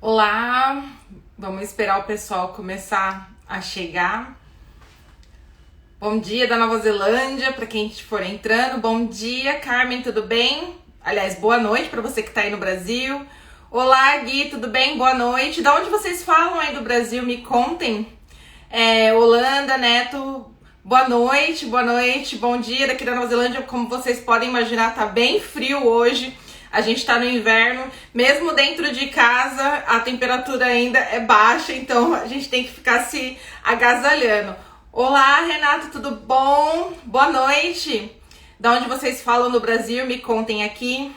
Olá, vamos esperar o pessoal começar a chegar. Bom dia da Nova Zelândia, para quem for entrando. Bom dia, Carmen, tudo bem? Aliás, boa noite para você que está aí no Brasil. Olá, Gui, tudo bem? Boa noite. Da onde vocês falam aí do Brasil? Me contem. Holanda, Neto, boa noite, bom dia daqui da Nova Zelândia. Como vocês podem imaginar, tá bem frio hoje. A gente tá no inverno, mesmo dentro de casa, a temperatura ainda é baixa, então a gente tem que ficar se agasalhando. Olá, Renato, tudo bom? Boa noite. Da onde vocês falam no Brasil, me contem aqui.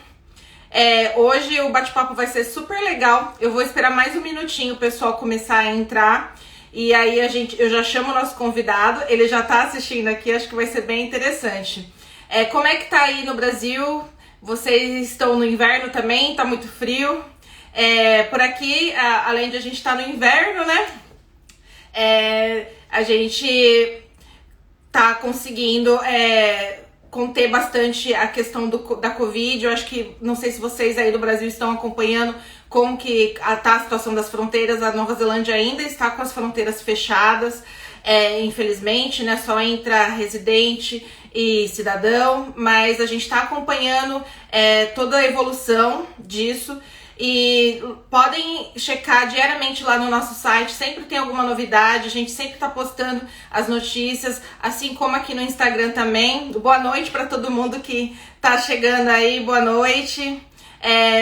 Hoje o bate-papo vai ser super legal. Eu vou esperar mais um minutinho o pessoal começar a entrar. E aí eu já chamo o nosso convidado, ele já tá assistindo aqui, acho que vai ser bem interessante. Como é que tá aí no Brasil? Vocês estão no inverno também? Tá muito frio? Por aqui, além de a gente estar no inverno, né? A gente tá conseguindo conter bastante a questão da Covid. Eu acho que, não sei se vocês aí do Brasil estão acompanhando como que tá a situação das fronteiras. A Nova Zelândia ainda está com as fronteiras fechadas, infelizmente, né? Só entra residente e cidadão, mas a gente está acompanhando toda a evolução disso. E podem checar diariamente lá no nosso site, sempre tem alguma novidade, a gente sempre tá postando as notícias, assim como aqui no Instagram também. Boa noite para todo mundo que tá chegando aí, boa noite.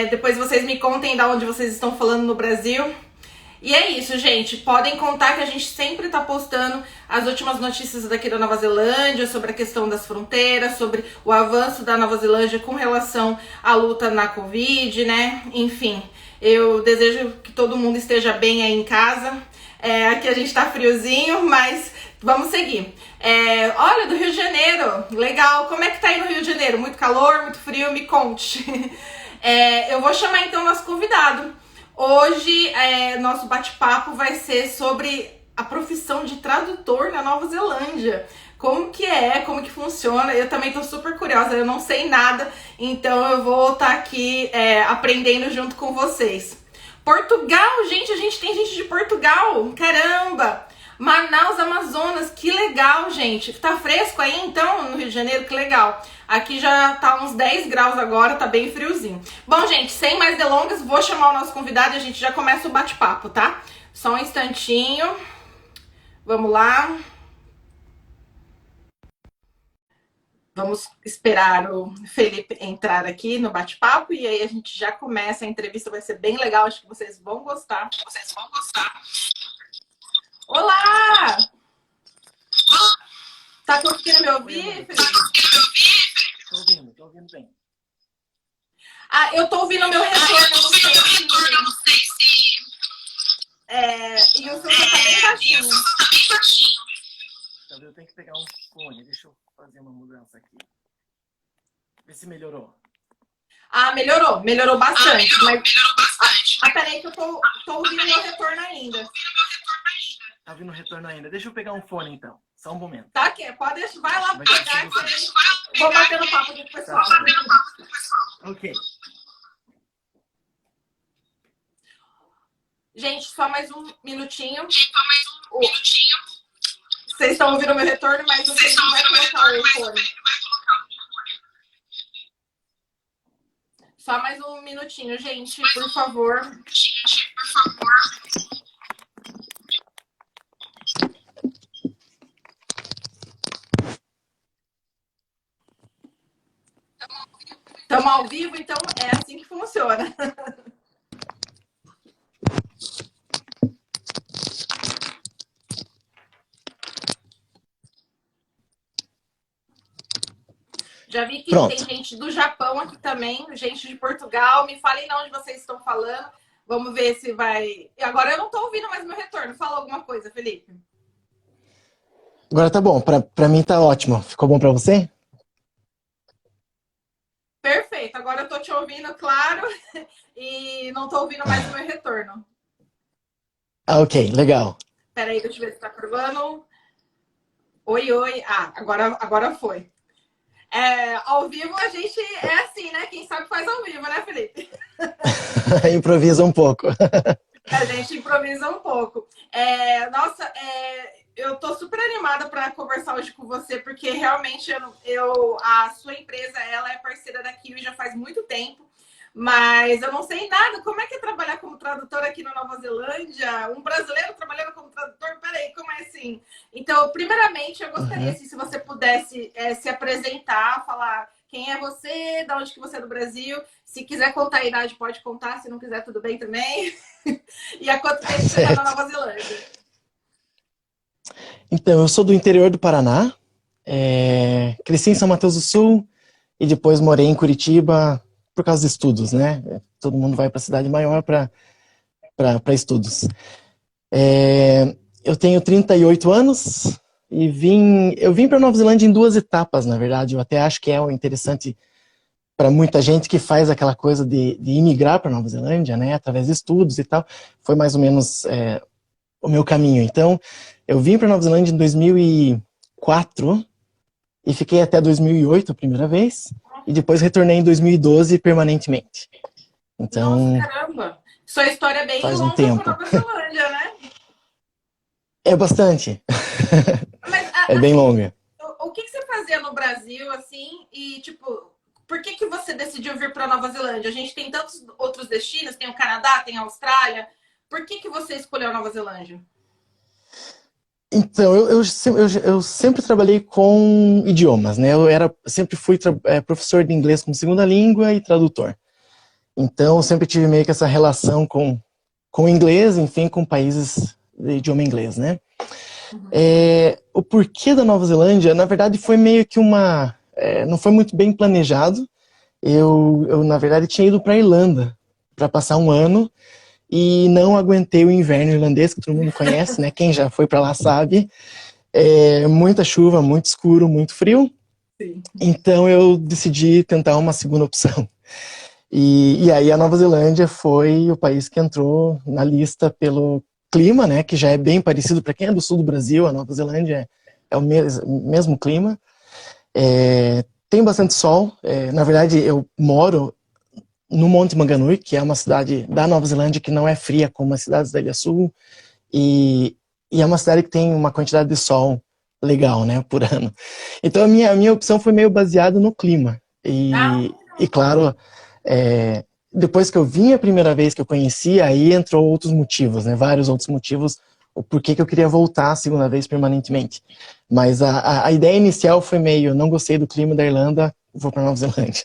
Depois vocês me contem de onde vocês estão falando no Brasil. E é isso, gente. Podem contar que a gente sempre tá postando as últimas notícias daqui da Nova Zelândia, sobre a questão das fronteiras, sobre o avanço da Nova Zelândia com relação à luta na Covid, né? Enfim, eu desejo que todo mundo esteja bem aí em casa. Aqui a gente tá friozinho, mas vamos seguir. Olha, do Rio de Janeiro, legal. Como é que tá aí no Rio de Janeiro? Muito calor, muito frio? Me conte. Eu vou chamar então o nosso convidado. Hoje, nosso bate-papo vai ser sobre a profissão de tradutor na Nova Zelândia. Como que como que funciona? Eu também tô super curiosa, eu não sei nada, então eu vou estar aqui aprendendo junto com vocês. Portugal, gente, a gente tem gente de Portugal, caramba! Manaus, Amazonas, que legal, gente. Tá fresco aí, então, no Rio de Janeiro? Que legal. Aqui já tá uns 10 graus agora, tá bem friozinho. Bom, gente, sem mais delongas, vou chamar o nosso convidado e a gente já começa o bate-papo, tá? Só um instantinho. Vamos lá. Vamos esperar o Felipe entrar aqui no bate-papo e aí a gente já começa. A entrevista vai ser bem legal, acho que vocês vão gostar. Olá! Tá conseguindo me ouvir, Felipe? Tô ouvindo bem. Eu tô ouvindo o meu retorno, não sei se... E o seu tá bem baixinho. Eu tenho que pegar um fone, deixa eu fazer uma mudança aqui. Vê se melhorou. Melhorou bastante. Peraí que eu tô ouvindo o meu retorno ainda. Tá ouvindo o retorno ainda? Deixa eu pegar um fone então, só um momento. Tá aqui, pode deixar, vai lá pegar que aí vou bater no papo com o pessoal. Ok. Gente, só mais um minutinho. Vocês estão ouvindo o meu retorno, mas o Felipe vai colocar o fone. Só mais um minutinho, gente, por favor. Estamos ao vivo, então é assim que funciona. Já vi que Pronto. tem gente do Japão aqui também, gente de Portugal. Me falem de onde vocês estão falando. Vamos ver se vai... Agora eu não estou ouvindo mais meu retorno. Fala alguma coisa, Felipe. Agora tá bom, pra mim tá ótimo. Ficou bom pra você? Perfeito, agora eu tô te ouvindo, claro, e não tô ouvindo mais o meu retorno. Ok, legal. Peraí, deixa eu ver se tá gravando. Oi. Agora foi. Ao vivo a gente é assim, né? Quem sabe faz ao vivo, né, Felipe? Improvisa um pouco. A gente improvisa um pouco. Nossa, eu tô super animada para conversar hoje com você, porque realmente a sua empresa, ela é parceira da Kiwi já faz muito tempo, mas eu não sei nada. Como é que é trabalhar como tradutor aqui na Nova Zelândia? Um brasileiro trabalhando como tradutor? Peraí, como é assim? Então, primeiramente, eu gostaria, Uhum. assim, se você pudesse se apresentar, falar quem é você, de onde que você é do Brasil. Se quiser contar a idade, pode contar. Se não quiser, tudo bem também. E há quanto tempo você está na Certo. Nova Zelândia? Então, eu sou do interior do Paraná, cresci em São Mateus do Sul e depois morei em Curitiba por causa de estudos, né? Todo mundo vai para a cidade maior para estudos. Eu tenho 38 anos e eu vim para Nova Zelândia em duas etapas, na verdade. Eu até acho que é interessante para muita gente que faz aquela coisa de imigrar para Nova Zelândia, né? Através de estudos e tal. Foi mais ou menos o meu caminho. Então, eu vim para Nova Zelândia em 2004 e fiquei até 2008 a primeira vez, e depois retornei em 2012 permanentemente. Nossa, Então, caramba! Sua história é bem faz um longa com a tempo. Nova Zelândia, né? É bastante. Mas, É bem assim, longa. o que você fazia no Brasil, assim, e, tipo, por que você decidiu vir para Nova Zelândia? A gente tem tantos outros destinos, tem o Canadá, tem a Austrália. Por que você escolheu a Nova Zelândia? Então, eu sempre trabalhei com idiomas, né? Sempre fui professor de inglês como segunda língua e tradutor. Então, eu sempre tive meio que essa relação com o inglês, enfim, com países de idioma inglês, né? Uhum. O porquê da Nova Zelândia, na verdade, foi meio que não foi muito bem planejado. Na verdade, tinha ido para a Irlanda para passar um ano e não aguentei o inverno irlandês, que todo mundo conhece, né? Quem já foi para lá sabe. Muita chuva, muito escuro, muito frio. Sim. Então eu decidi tentar uma segunda opção. E aí a Nova Zelândia foi o país que entrou na lista pelo clima, né? Que já é bem parecido para quem é do sul do Brasil. A Nova Zelândia é o mesmo clima. Tem bastante sol. Na verdade, eu moro no Monte Manganui, que é uma cidade da Nova Zelândia que não é fria como as cidades da Ilha Sul, e é uma cidade que tem uma quantidade de sol legal, né, por ano. Então a minha opção foi meio baseada no clima. Ah, E claro, depois que eu vim a primeira vez que eu conheci, aí entrou outros motivos, né, vários outros motivos, o porquê que eu queria voltar a segunda vez permanentemente. Mas a ideia inicial foi meio, não gostei do clima da Irlanda, vou para Nova Zelândia.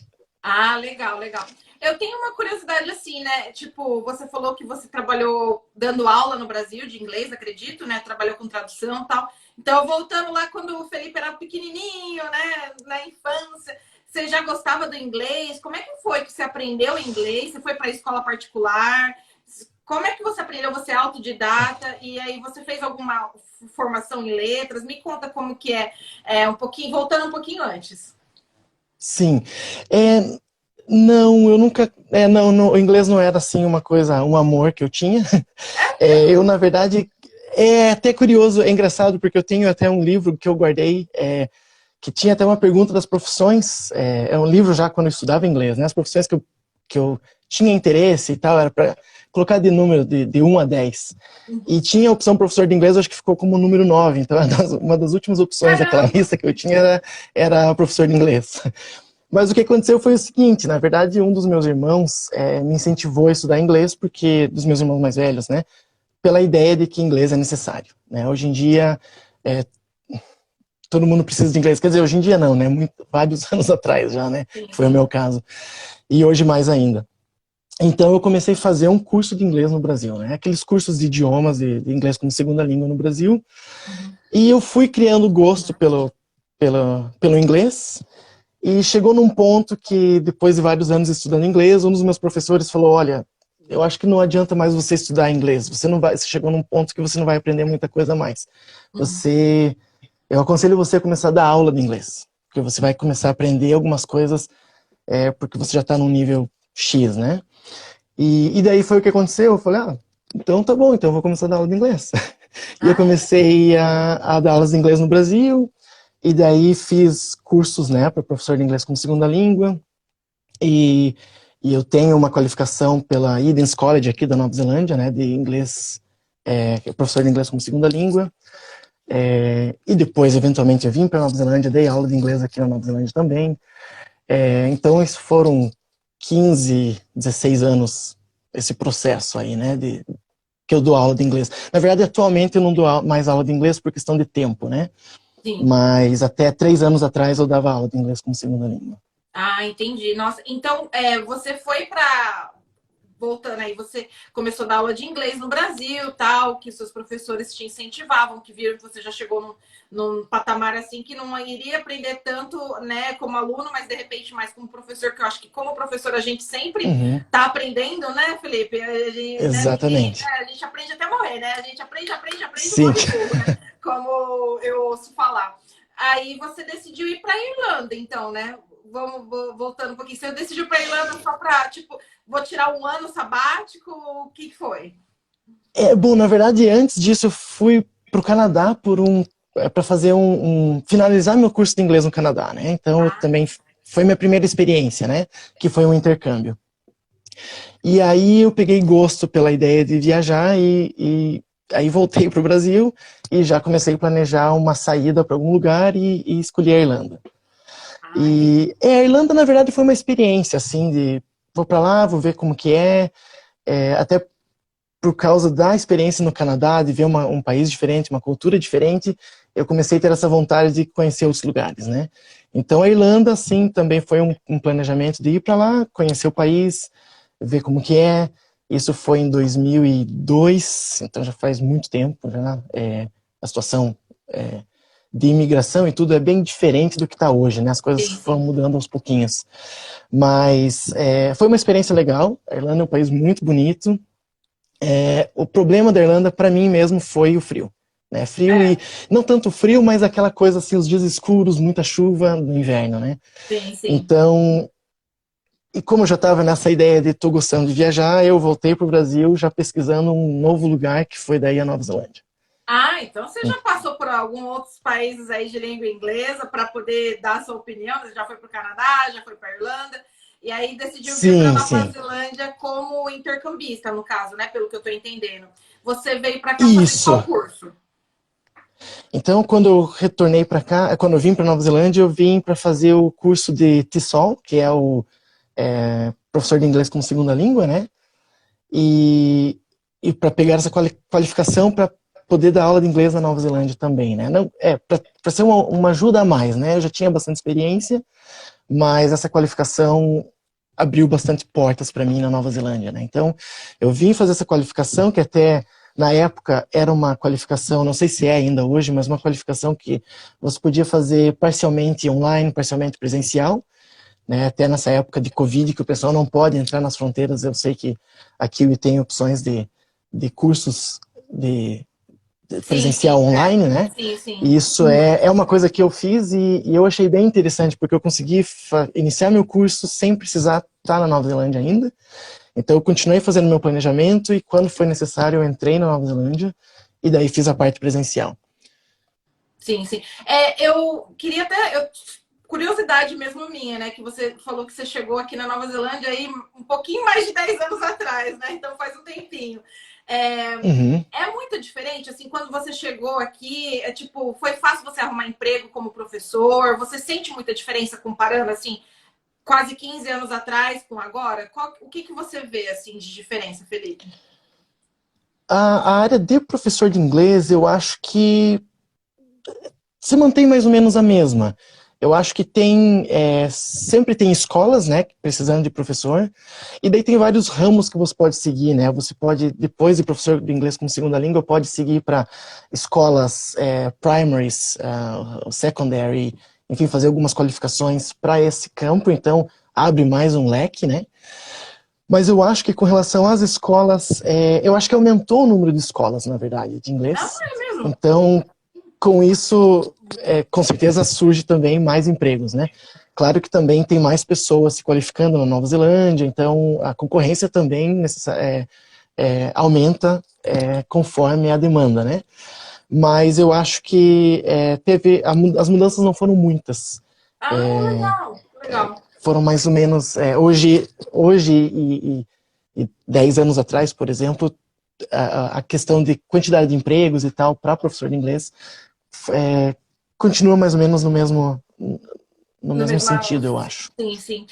legal, legal. Eu tenho uma curiosidade assim, né? Tipo, você falou que você trabalhou dando aula no Brasil de inglês, acredito, né? Trabalhou com tradução e tal. Então, voltando lá quando o Felipe era pequenininho, né? Na infância, você já gostava do inglês? Como é que foi que você aprendeu inglês? Você foi para a escola particular? Como é que você aprendeu? Você é autodidata? E aí você fez alguma formação em letras? Me conta como que um pouquinho, voltando um pouquinho antes. Sim. Não, eu nunca. Não, o inglês não era assim uma coisa, um amor que eu tinha. Na verdade, é até curioso, é engraçado, porque eu tenho até um livro que eu guardei, que tinha até uma pergunta das profissões. É um livro já quando eu estudava inglês, né? As profissões que eu tinha interesse e tal, era para colocar de número de 1 a 10. E tinha a opção professor de inglês, acho que ficou como número 9. Então, uma das últimas opções daquela Caramba! lista que eu tinha era professor de inglês. Mas o que aconteceu foi o seguinte, na verdade, um dos meus irmãos me incentivou a estudar inglês, dos meus irmãos mais velhos, né? Pela ideia de que inglês é necessário, né? Hoje em dia, todo mundo precisa de inglês. Quer dizer, hoje em dia não, né? Vários anos atrás já, né? Sim, Foi o sim. meu caso. E hoje mais ainda. Então eu comecei a fazer um curso de inglês no Brasil, né? Aqueles cursos de idiomas, de inglês como segunda língua no Brasil. Uhum. E eu fui criando gosto pelo inglês. E chegou num ponto que, depois de vários anos estudando inglês, um dos meus professores falou: olha, eu acho que não adianta mais você estudar inglês. Você chegou num ponto que você não vai aprender muita coisa mais. Uhum. Eu aconselho você a começar a dar aula de inglês, porque você vai começar a aprender algumas coisas, porque você já está num nível X, né? E daí foi o que aconteceu. Eu falei: então tá bom, então eu vou começar a dar aula de inglês. E eu Ah, é? comecei a dar aulas de inglês no Brasil. E daí fiz cursos, né, para professor de inglês como segunda língua. E E eu tenho uma qualificação pela Eden's College aqui da Nova Zelândia, né, de inglês, professor de inglês como segunda língua. E depois, eventualmente, eu vim para a Nova Zelândia, dei aula de inglês aqui na Nova Zelândia também. Então, isso foram 15, 16 anos, esse processo aí, né, que eu dou aula de inglês. Na verdade, atualmente eu não dou mais aula de inglês por questão de tempo, né? Sim. Mas até 3 anos atrás eu dava aula de inglês como segunda língua. Ah, entendi. Nossa, então você foi para... Voltando aí, você começou a dar aula de inglês no Brasil, tal, que seus professores te incentivavam, que viram que você já chegou num patamar assim que não iria aprender tanto, né, como aluno, mas de repente mais como professor, que eu acho que como professor a gente sempre tá aprendendo, né, Felipe? Exatamente. Né, a gente aprende até morrer, né? A gente aprende, Sim. morre burro, né? Como eu ouço falar. Aí você decidiu ir para Irlanda, então, né? Vamos voltando um pouquinho. Você decidiu para Irlanda só para, tipo, vou tirar um ano sabático? O que foi? Bom, na verdade, antes disso, eu fui para o Canadá para fazer finalizar meu curso de inglês no Canadá, né? Então, também foi minha primeira experiência, né? Que foi um intercâmbio. E aí eu peguei gosto pela ideia de viajar e aí voltei para o Brasil e já comecei a planejar uma saída para algum lugar e escolhi a Irlanda. E a Irlanda, na verdade, foi uma experiência, assim, de vou para lá, vou ver como que até por causa da experiência no Canadá, de ver um país diferente, uma cultura diferente, eu comecei a ter essa vontade de conhecer outros lugares, né? Então a Irlanda, sim, também foi um planejamento de ir para lá, conhecer o país, ver como que é. Isso foi em 2002, então já faz muito tempo, já, a situação de imigração e tudo é bem diferente do que está hoje, né? As coisas foram mudando aos pouquinhos. Mas foi uma experiência legal. A Irlanda é um país muito bonito. O problema da Irlanda, para mim mesmo, foi o frio. Né? Frio e não tanto frio, mas aquela coisa assim, os dias escuros, muita chuva no inverno, né? Sim. Então, e como eu já estava nessa ideia de tô gostando de viajar, eu voltei para o Brasil já pesquisando um novo lugar, que foi daí a Nova Zelândia. Ah, então você já passou por alguns outros países aí de língua inglesa para poder dar a sua opinião? Você já foi para o Canadá, já foi para a Irlanda, e aí decidiu vir para a Nova Zelândia como intercambista, no caso, né? Pelo que eu estou entendendo. Você veio para cá fazer qual curso? Então, quando eu retornei para cá, quando eu vim para Nova Zelândia, eu vim para fazer o curso de TESOL, que é o professor de inglês como segunda língua, né? E para pegar essa qualificação para poder dar aula de inglês na Nova Zelândia também, né? Para ser uma ajuda a mais, né? Eu já tinha bastante experiência, mas essa qualificação abriu bastante portas para mim na Nova Zelândia, né? Então, eu vim fazer essa qualificação, que até na época era uma qualificação, não sei se é ainda hoje, mas uma qualificação que você podia fazer parcialmente online, parcialmente presencial, né? Até nessa época de Covid, que o pessoal não pode entrar nas fronteiras, eu sei que aqui tem opções de cursos de presencial online, né? Sim. E isso é uma coisa que eu fiz e eu achei bem interessante, porque eu consegui iniciar meu curso sem precisar estar na Nova Zelândia ainda. Então eu continuei fazendo meu planejamento e quando foi necessário eu entrei na Nova Zelândia e daí fiz a parte presencial. Sim. Eu queria até... curiosidade mesmo minha, né? Que você falou que você chegou aqui na Nova Zelândia aí um pouquinho mais de 10 anos atrás, né? Então faz um tempinho. É muito diferente, assim, quando você chegou aqui, foi fácil você arrumar emprego como professor? Você sente muita diferença comparando, assim, quase 15 anos atrás com agora? O que você vê, assim, de diferença, Felipe? A área de professor de inglês, eu acho que se mantém mais ou menos a mesma. Eu acho que sempre tem escolas, né, precisando de professor, e daí tem vários ramos que você pode seguir, né, você pode, depois de professor de inglês como segunda língua, pode seguir para escolas primaries, secondary, enfim, fazer algumas qualificações para esse campo, então abre mais um leque, né. Mas eu acho que com relação às escolas, eu acho que aumentou o número de escolas, na verdade, de inglês. É mesmo? Então, com isso, com certeza surge também mais empregos, né? Claro que também tem mais pessoas se qualificando na Nova Zelândia, então a concorrência também aumenta conforme a demanda, né? Mas eu acho que as mudanças não foram muitas. Legal. foram mais ou menos, hoje e 10 anos atrás, por exemplo, a questão de quantidade de empregos e tal para professor de inglês continua mais ou menos no No mesmo mesmo. sentido, eu acho. Sim, sim.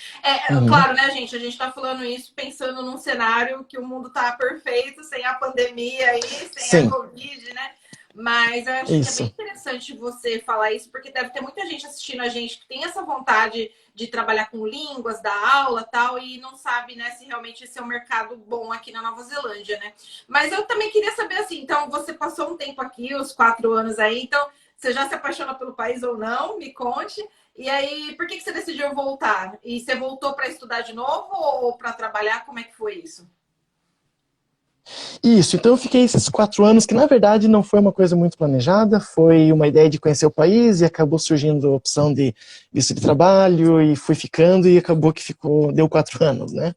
Uhum. Claro, né, gente? A gente tá falando isso pensando num cenário que o mundo tá perfeito, sem a pandemia aí, sem a Sim, Covid, né? Mas eu acho que é bem isso. interessante você falar isso, porque deve ter muita gente assistindo a gente que tem essa vontade de trabalhar com línguas, dar aula tal, e não sabe, né, se realmente esse é um mercado bom aqui na Nova Zelândia, né? Mas eu também queria saber assim, então você passou um tempo aqui, os 4 anos aí, então você já se apaixona pelo país ou não? Me conte. E aí, por que você decidiu voltar? E você voltou para estudar de novo ou para trabalhar? Como é que foi isso? Isso, então eu fiquei esses 4 anos, que na verdade não foi uma coisa muito planejada, foi uma ideia de conhecer o país e acabou surgindo a opção de visto de trabalho e fui ficando e acabou que deu 4 anos, né?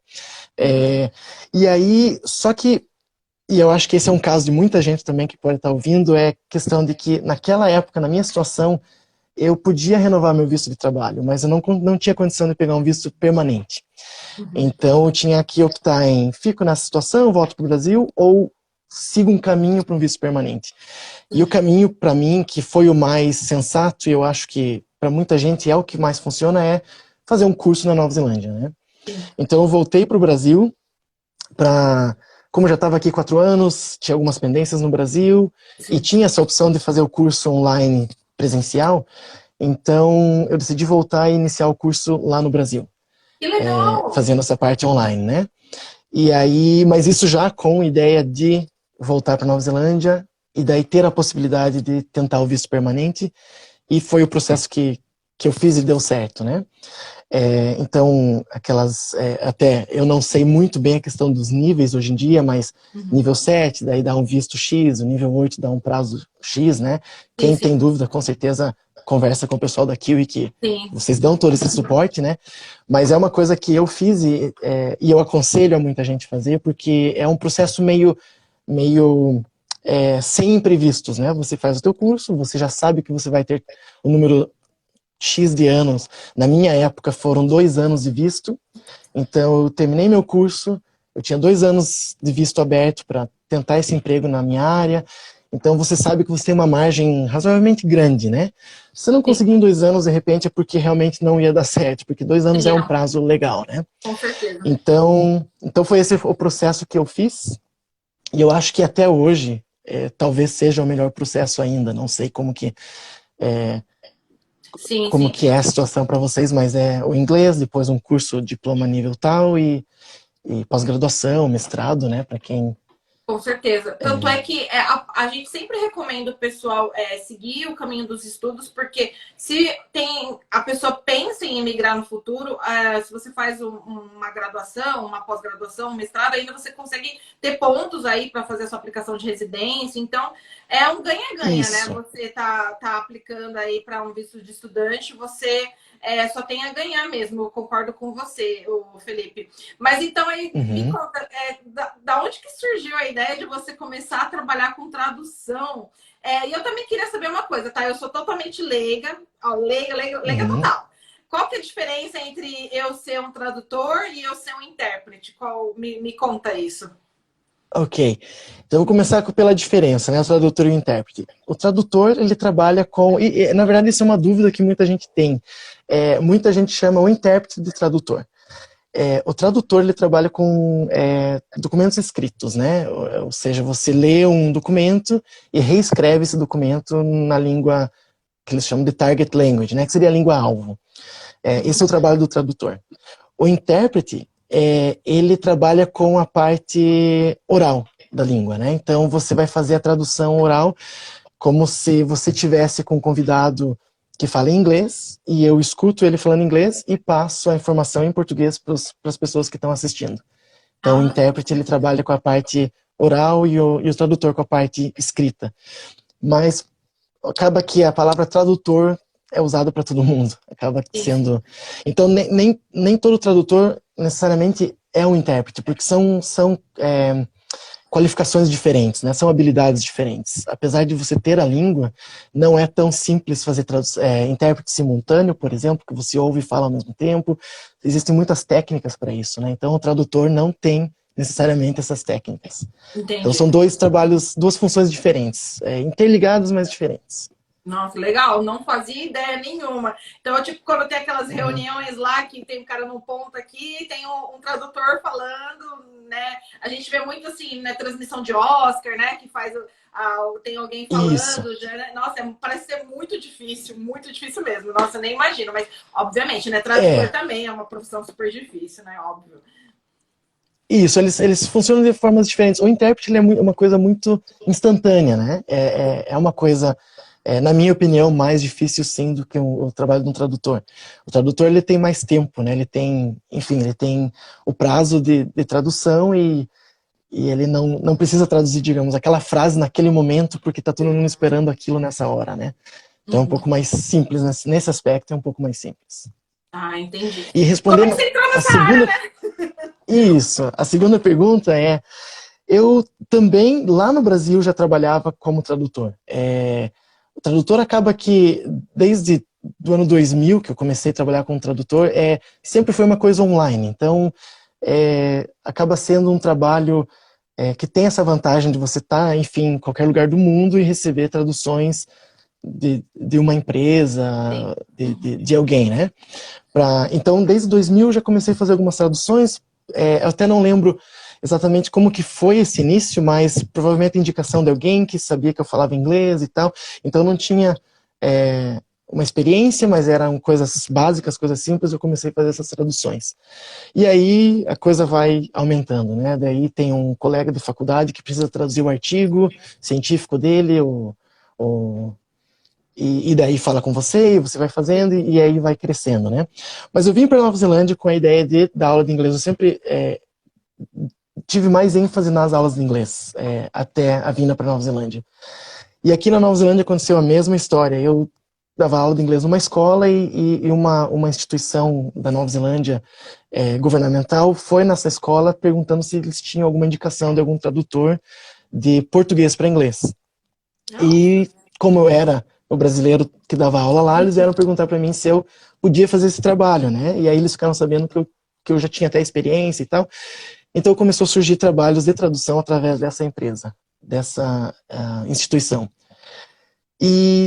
E aí, só que, e eu acho que esse é um caso de muita gente também que pode estar ouvindo, é questão de que naquela época, na minha situação, eu podia renovar meu visto de trabalho, mas eu não tinha condição de pegar um visto permanente. Então eu tinha que optar em fico nessa situação, volto para o Brasil, ou sigo um caminho para um visto permanente. E o caminho, para mim, que foi o mais sensato, e eu acho que para muita gente é o que mais funciona, é fazer um curso na Nova Zelândia, né? Então eu voltei para o Brasil, como eu já estava aqui 4 anos, tinha algumas pendências no Brasil, e Sim. tinha essa opção de fazer o curso online presencial, então eu decidi voltar e iniciar o curso lá no Brasil, Que legal! fazendo essa parte online, né? E aí, mas isso já com ideia de voltar para Nova Zelândia e daí ter a possibilidade de tentar o visto permanente, e foi o processo que eu fiz e deu certo, né? Então, até eu não sei muito bem a questão dos níveis hoje em dia, mas nível 7, daí dá um visto X, o nível 8 dá um prazo X, né? Sim, Quem tem sim, dúvida, com certeza, conversa com o pessoal da Kiwi, que sim. vocês dão todo esse suporte, né? Mas é uma coisa que eu fiz e eu aconselho a muita gente fazer, porque é um processo meio sem imprevistos, né? Você faz o teu curso, você já sabe que você vai ter o número X de anos. Na minha época foram 2 anos de visto, então eu terminei meu curso, eu tinha 2 anos de visto aberto para tentar esse emprego na minha área, então você sabe que você tem uma margem razoavelmente grande, né? Se você não Sim. conseguir em 2 anos, de repente é porque realmente não ia dar certo, porque 2 anos é um Não, prazo legal, né? com certeza. Então foi esse o processo que eu fiz, e eu acho que até hoje talvez seja o melhor processo ainda, não sei é, Sim, como sim. que é a situação para vocês, mas é o inglês, depois um curso diploma nível tal e pós-graduação, mestrado, né, para quem... Com certeza. Tanto é que a gente sempre recomenda o pessoal seguir o caminho dos estudos, porque se a pessoa pensa em emigrar no futuro, se você faz uma graduação, uma pós-graduação, um mestrado, ainda você consegue ter pontos aí para fazer a sua aplicação de residência. Então, é um ganha-ganha, né? Isso. Você tá aplicando aí para um visto de estudante, você só tem a ganhar mesmo. Eu concordo com você, o Felipe. Mas então aí me Uhum. conta, da onde que surgiu a ideia de você começar a trabalhar com tradução? E eu também queria saber uma coisa, tá? Eu sou totalmente leiga, ó, leiga Uhum. total. Qual que é a diferença entre eu ser um tradutor e eu ser um intérprete? Me conta isso. Ok. Então, eu vou começar pela diferença, né? O tradutor e o intérprete. O tradutor, ele trabalha com... na verdade, isso é uma dúvida que muita gente tem. Muita gente chama o intérprete de tradutor. O tradutor, ele trabalha com documentos escritos, né? Ou seja, você lê um documento e reescreve esse documento na língua que eles chamam de target language, né? Que seria a língua-alvo. Esse é o trabalho do tradutor. O intérprete, ele trabalha com a parte oral da língua, né? Então, você vai fazer a tradução oral como se você tivesse com um convidado que fala em inglês e eu escuto ele falando inglês e passo a informação em português para as pessoas que estão assistindo. Então, o Ah, intérprete, ele trabalha com a parte oral e o tradutor com a parte escrita. Mas acaba que a palavra tradutor é usada para todo mundo. Acaba sim, sim. sendo... Então, nem todo tradutor necessariamente é um intérprete, porque são qualificações diferentes, né? São habilidades diferentes. Apesar de você ter a língua, não é tão simples fazer intérprete simultâneo, por exemplo, que você ouve e fala ao mesmo tempo. Existem muitas técnicas para isso, né? Então o tradutor não tem necessariamente essas técnicas. Entendi. Então são dois trabalhos, duas funções diferentes, interligadas, mas diferentes. Nossa, legal, não fazia ideia nenhuma. Então, tipo, quando tem aquelas reuniões lá que tem um cara num ponto aqui, tem um tradutor falando, né? A gente vê muito assim, na transmissão de Oscar, né? Que faz tem alguém falando, já, né? Nossa, parece ser muito difícil mesmo. Nossa, eu nem imagino, mas obviamente, né? Tradutor também é uma profissão super difícil, né? Óbvio. Isso, eles funcionam de formas diferentes. O intérprete ele é uma coisa muito instantânea, né? É uma coisa, na minha opinião, mais difícil sim do que o trabalho de um tradutor. O tradutor ele tem mais tempo, né? Ele tem o prazo de tradução e ele não precisa traduzir, digamos, aquela frase naquele momento porque está todo mundo esperando aquilo nessa hora, né? Então é um pouco mais simples, nesse aspecto é um pouco mais simples. Ah, entendi. E respondendo Como é que você entrou nessa área, né? Isso, a segunda pergunta é, eu também, lá no Brasil, já trabalhava como tradutor. O tradutor acaba que, desde do ano 2000, que eu comecei a trabalhar como tradutor, sempre foi uma coisa online. Então, acaba sendo um trabalho que tem essa vantagem de você estar, enfim, em qualquer lugar do mundo e receber traduções de uma empresa, de alguém, né? Então, desde 2000, eu já comecei a fazer algumas traduções. Eu até não lembro exatamente como que foi esse início, mas provavelmente indicação de alguém que sabia que eu falava inglês e tal. Então, eu não tinha uma experiência, mas eram coisas básicas, coisas simples, eu comecei a fazer essas traduções. E aí, a coisa vai aumentando, né? Daí tem um colega de faculdade que precisa traduzir o artigo científico dele, e daí fala com você, e você vai fazendo, e aí vai crescendo, né? Mas eu vim para Nova Zelândia com a ideia de dar aula de inglês. Eu sempre tive mais ênfase nas aulas de inglês, até a vinda para Nova Zelândia. E aqui na Nova Zelândia aconteceu a mesma história. Eu dava aula de inglês numa escola e uma instituição da Nova Zelândia governamental foi nessa escola perguntando se eles tinham alguma indicação de algum tradutor de português para inglês. E como eu era o brasileiro que dava aula lá, eles vieram perguntar para mim se eu podia fazer esse trabalho, né? E aí eles ficaram sabendo que eu já tinha até experiência e tal. Então começou a surgir trabalhos de tradução através dessa empresa, dessa instituição.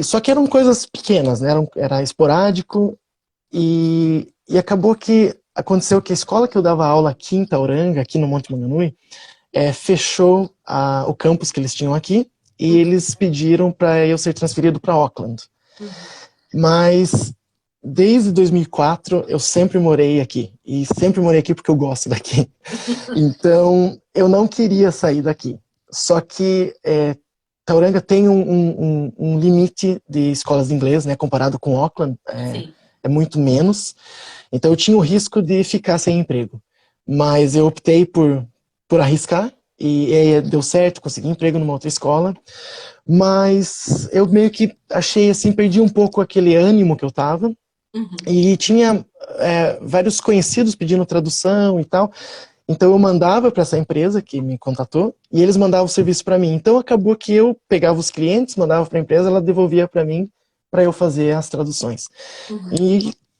Só que eram coisas pequenas, né? Era esporádico e acabou que aconteceu que a escola que eu dava aula aqui em Tauranga, aqui no Monte Manganui, fechou o campus que eles tinham aqui. E eles pediram para eu ser transferido para Auckland. Mas desde 2004 eu sempre morei aqui. E sempre morei aqui porque eu gosto daqui. Então eu não queria sair daqui. Só que Tauranga tem um limite de escolas de inglês, né? Comparado com Auckland, é muito menos. Então eu tinha o risco de ficar sem emprego. Mas eu optei por arriscar. E deu certo, consegui emprego numa outra escola, mas eu meio que achei assim, perdi um pouco aquele ânimo que eu tava, e tinha vários conhecidos pedindo tradução e tal, então eu mandava para essa empresa que me contatou, e eles mandavam o serviço para mim, então acabou que eu pegava os clientes, mandava para a empresa, ela devolvia para mim, para eu fazer as traduções.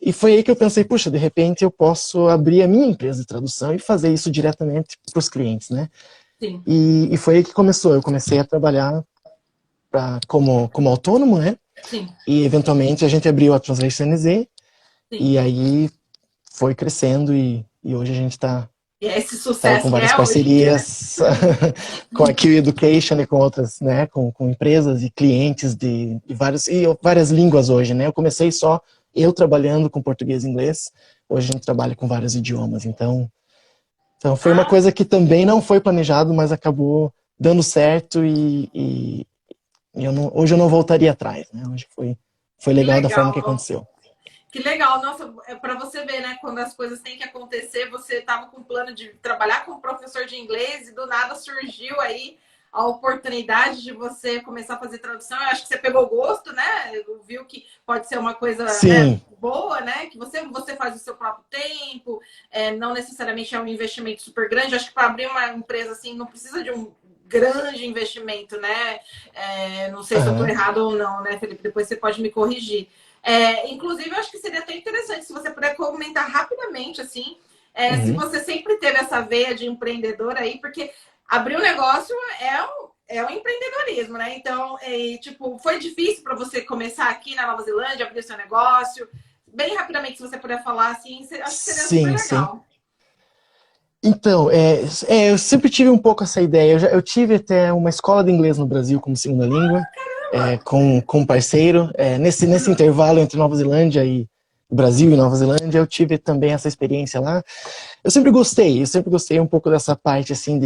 E foi aí que eu pensei, puxa, de repente eu posso abrir a minha empresa de tradução e fazer isso diretamente para os clientes, né? Sim. E foi aí que começou. Eu comecei a trabalhar como autônomo, né? Sim. E eventualmente a gente abriu a Translation NZ. E aí foi crescendo e hoje a gente está esse sucesso com várias parcerias com a Q Education e com outras, né? Com empresas e clientes de várias línguas hoje, né? Eu comecei só eu trabalhando com português e inglês. Hoje a gente trabalha com vários idiomas, então foi uma coisa que também não foi planejado, mas acabou dando certo e hoje eu não voltaria atrás, né? Hoje foi legal da forma que aconteceu. Que legal, nossa, para você ver, né? Quando as coisas têm que acontecer, você estava com um plano de trabalhar como professor de inglês e do nada surgiu aí a oportunidade de você começar a fazer tradução. Eu acho que você pegou gosto, né? Viu que pode ser uma coisa, né, boa, né? Que você faz o seu próprio tempo, não necessariamente é um investimento super grande. Eu acho que para abrir uma empresa assim não precisa de grande investimento, né? Não sei se eu estou Aham. errado ou não, né, Felipe? Depois você pode me corrigir. Inclusive, eu acho que seria até interessante se você puder comentar rapidamente, assim, se Uhum. você sempre teve essa veia de empreendedor aí, porque abrir um negócio é um empreendedorismo, né? Então, tipo, foi difícil para você começar aqui na Nova Zelândia, abrir o seu negócio? Bem rapidamente, se você puder falar, assim, acho que seria super Sim, sim. legal. Então, eu sempre tive um pouco essa ideia. Eu tive até uma escola de inglês no Brasil como segunda língua, com um parceiro. Nesse intervalo entre Nova Zelândia e Brasil e Nova Zelândia, eu tive também essa experiência lá. Eu sempre gostei um pouco dessa parte, assim,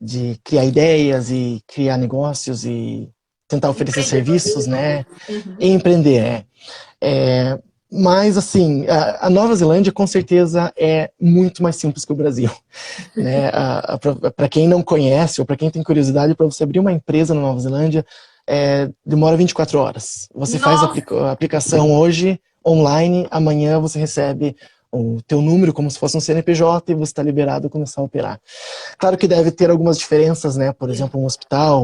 de criar ideias e criar negócios e tentar oferecer serviços, Empreendedorismo, né? né? Uhum. E empreender. É, mas, assim, a Nova Zelândia, com certeza, é muito mais simples que o Brasil, né? Para quem não conhece ou para quem tem curiosidade, para você abrir uma empresa na Nova Zelândia, demora 24 horas. Você faz a Nossa, aplicação hoje, online, amanhã você recebe o teu número como se fosse um CNPJ e você está liberado a começar a operar. Claro que deve ter algumas diferenças, né? Por exemplo, um hospital,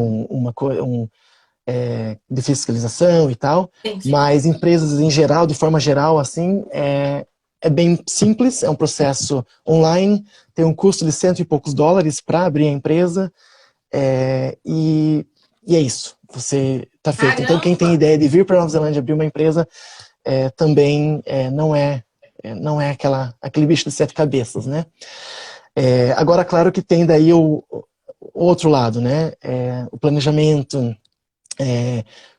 de fiscalização e tal, sim, sim. mas empresas em geral, de forma geral, assim, é bem simples, é um processo online, tem um custo de cento e poucos dólares para abrir a empresa, e é isso, você está feito. Então, quem tem Caramba! ideia de vir para Nova Zelândia abrir uma empresa, também não é aquele bicho de sete cabeças, né? Agora, claro que tem daí o outro lado, né? O planejamento,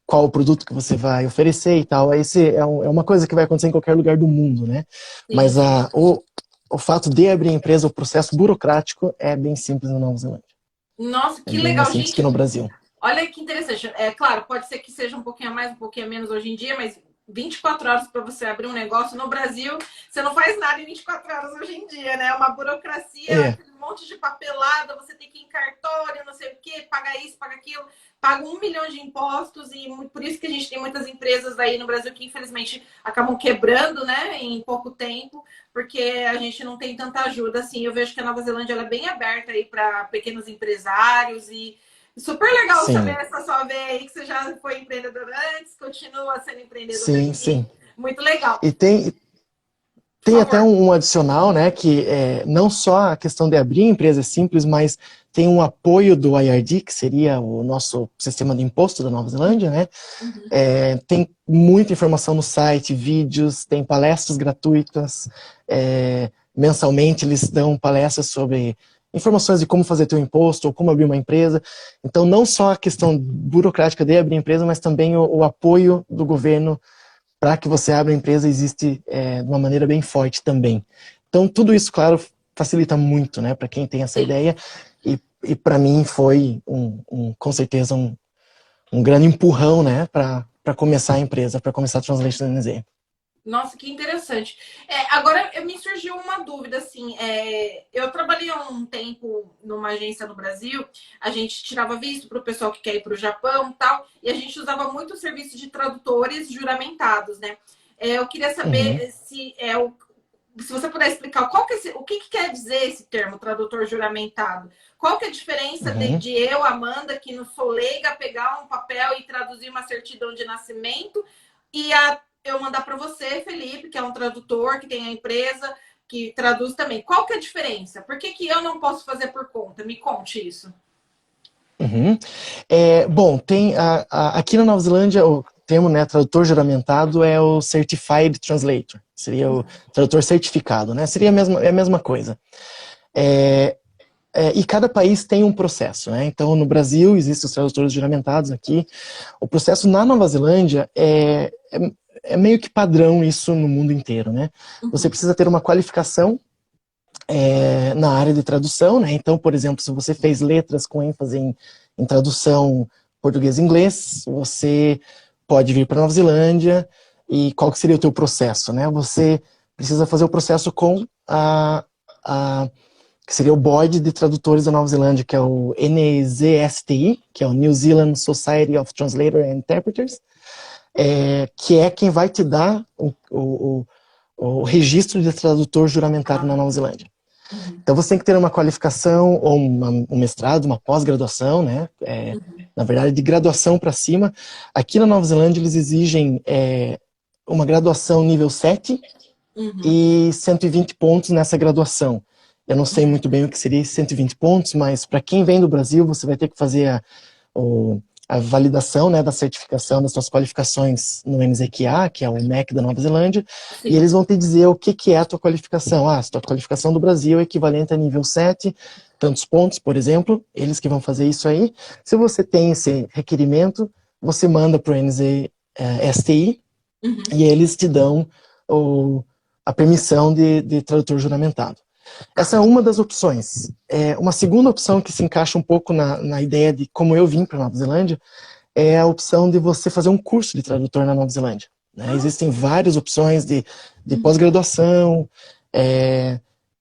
qual o produto que você vai oferecer e tal. Esse é uma coisa que vai acontecer em qualquer lugar do mundo, né? Sim, Mas sim. o fato de abrir a empresa, o processo burocrático é bem simples na Nova Zelândia. Nossa, É que bem mais legal, simples que gente. no Brasil. Olha que interessante. Claro, pode ser que seja um pouquinho a mais, um pouquinho a menos hoje em dia, mas 24 horas para você abrir um negócio no Brasil, você não faz nada em 24 horas hoje em dia, né? Uma burocracia, É, aquele monte de papelada, você tem que ir em cartório, não sei o quê, paga isso, paga aquilo, paga 1 milhão de impostos, e por isso que a gente tem muitas empresas aí no Brasil que infelizmente acabam quebrando, né, em pouco tempo, porque a gente não tem tanta ajuda assim. Eu vejo que a Nova Zelândia ela é bem aberta aí para pequenos empresários e super legal saber sim, essa sua veia aí, que você já foi empreendedor antes, continua sendo empreendedor sim, aqui. sim. Muito legal. E Por tem até favor. um adicional, né, que não só a questão de abrir a empresa é simples, mas tem um apoio do IRD, que seria o nosso sistema de imposto da Nova Zelândia, né? Uhum. Tem muita informação no site, vídeos, tem palestras gratuitas. Mensalmente eles dão palestras sobre informações de como fazer teu imposto ou como abrir uma empresa. Então, não só a questão burocrática de abrir a empresa, mas também o apoio do governo para que você abra a empresa existe de uma maneira bem forte também. Então, tudo isso, claro, facilita muito, né, para quem tem essa Sim. ideia. E para mim foi, com certeza, um grande empurrão, né, para começar a empresa, para começar a Translation NZ. Nossa, que interessante. Agora, me surgiu uma dúvida, assim, eu trabalhei há um tempo numa agência no Brasil, a gente tirava visto para o pessoal que quer ir para o Japão e tal, e a gente usava muito o serviço de tradutores juramentados, né? Eu queria Uhum, saber se você puder explicar o que quer dizer esse termo, tradutor juramentado. Qual que é a diferença uhum. de eu, Amanda, que não sou leiga, pegar um papel e traduzir uma certidão de nascimento e eu mandar para você, Felipe, que é um tradutor, que tem a empresa, que traduz também. Qual que é a diferença? Por que eu não posso fazer por conta? Me conte isso. Uhum. Bom, tem aqui na Nova Zelândia o termo, né, tradutor juramentado é o Certified Translator, seria o tradutor certificado, né? Seria a mesma coisa. É, e cada país tem um processo, né? Então, no Brasil existem os tradutores juramentados aqui. O processo na Nova Zelândia é meio que padrão isso no mundo inteiro, né? Você Uhum. precisa ter uma qualificação na área de tradução, né? Então, por exemplo, se você fez letras com ênfase em tradução português e inglês, você pode vir para Nova Zelândia. E qual que seria o teu processo, né? Você precisa fazer o processo com que seria o Board de Tradutores da Nova Zelândia, que é o NZSTI, que é o New Zealand Society of Translators and Interpreters, que é quem vai te dar o registro de tradutor juramentado na Nova Zelândia. Uhum. Então você tem que ter uma qualificação, ou um mestrado, uma pós-graduação, né? Na verdade, de graduação para cima. Aqui na Nova Zelândia, eles exigem uma graduação nível 7 Uhum. e 120 pontos nessa graduação. Eu não sei muito bem o que seria 120 pontos, mas para quem vem do Brasil, você vai ter que fazer a validação, né, da certificação das suas qualificações no NZQA, que é o MEC da Nova Zelândia, Sim. e eles vão te dizer o que é a tua qualificação. A tua qualificação do Brasil é equivalente a nível 7, tantos pontos, por exemplo, eles que vão fazer isso aí. Se você tem esse requerimento, você manda para o NZ STI, Uhum. e eles te dão a permissão de tradutor juramentado. Essa é uma das opções. Uma segunda opção que se encaixa um pouco na ideia de como eu vim para a Nova Zelândia é a opção de você fazer um curso de tradutor na Nova Zelândia, né? Existem várias opções de pós-graduação.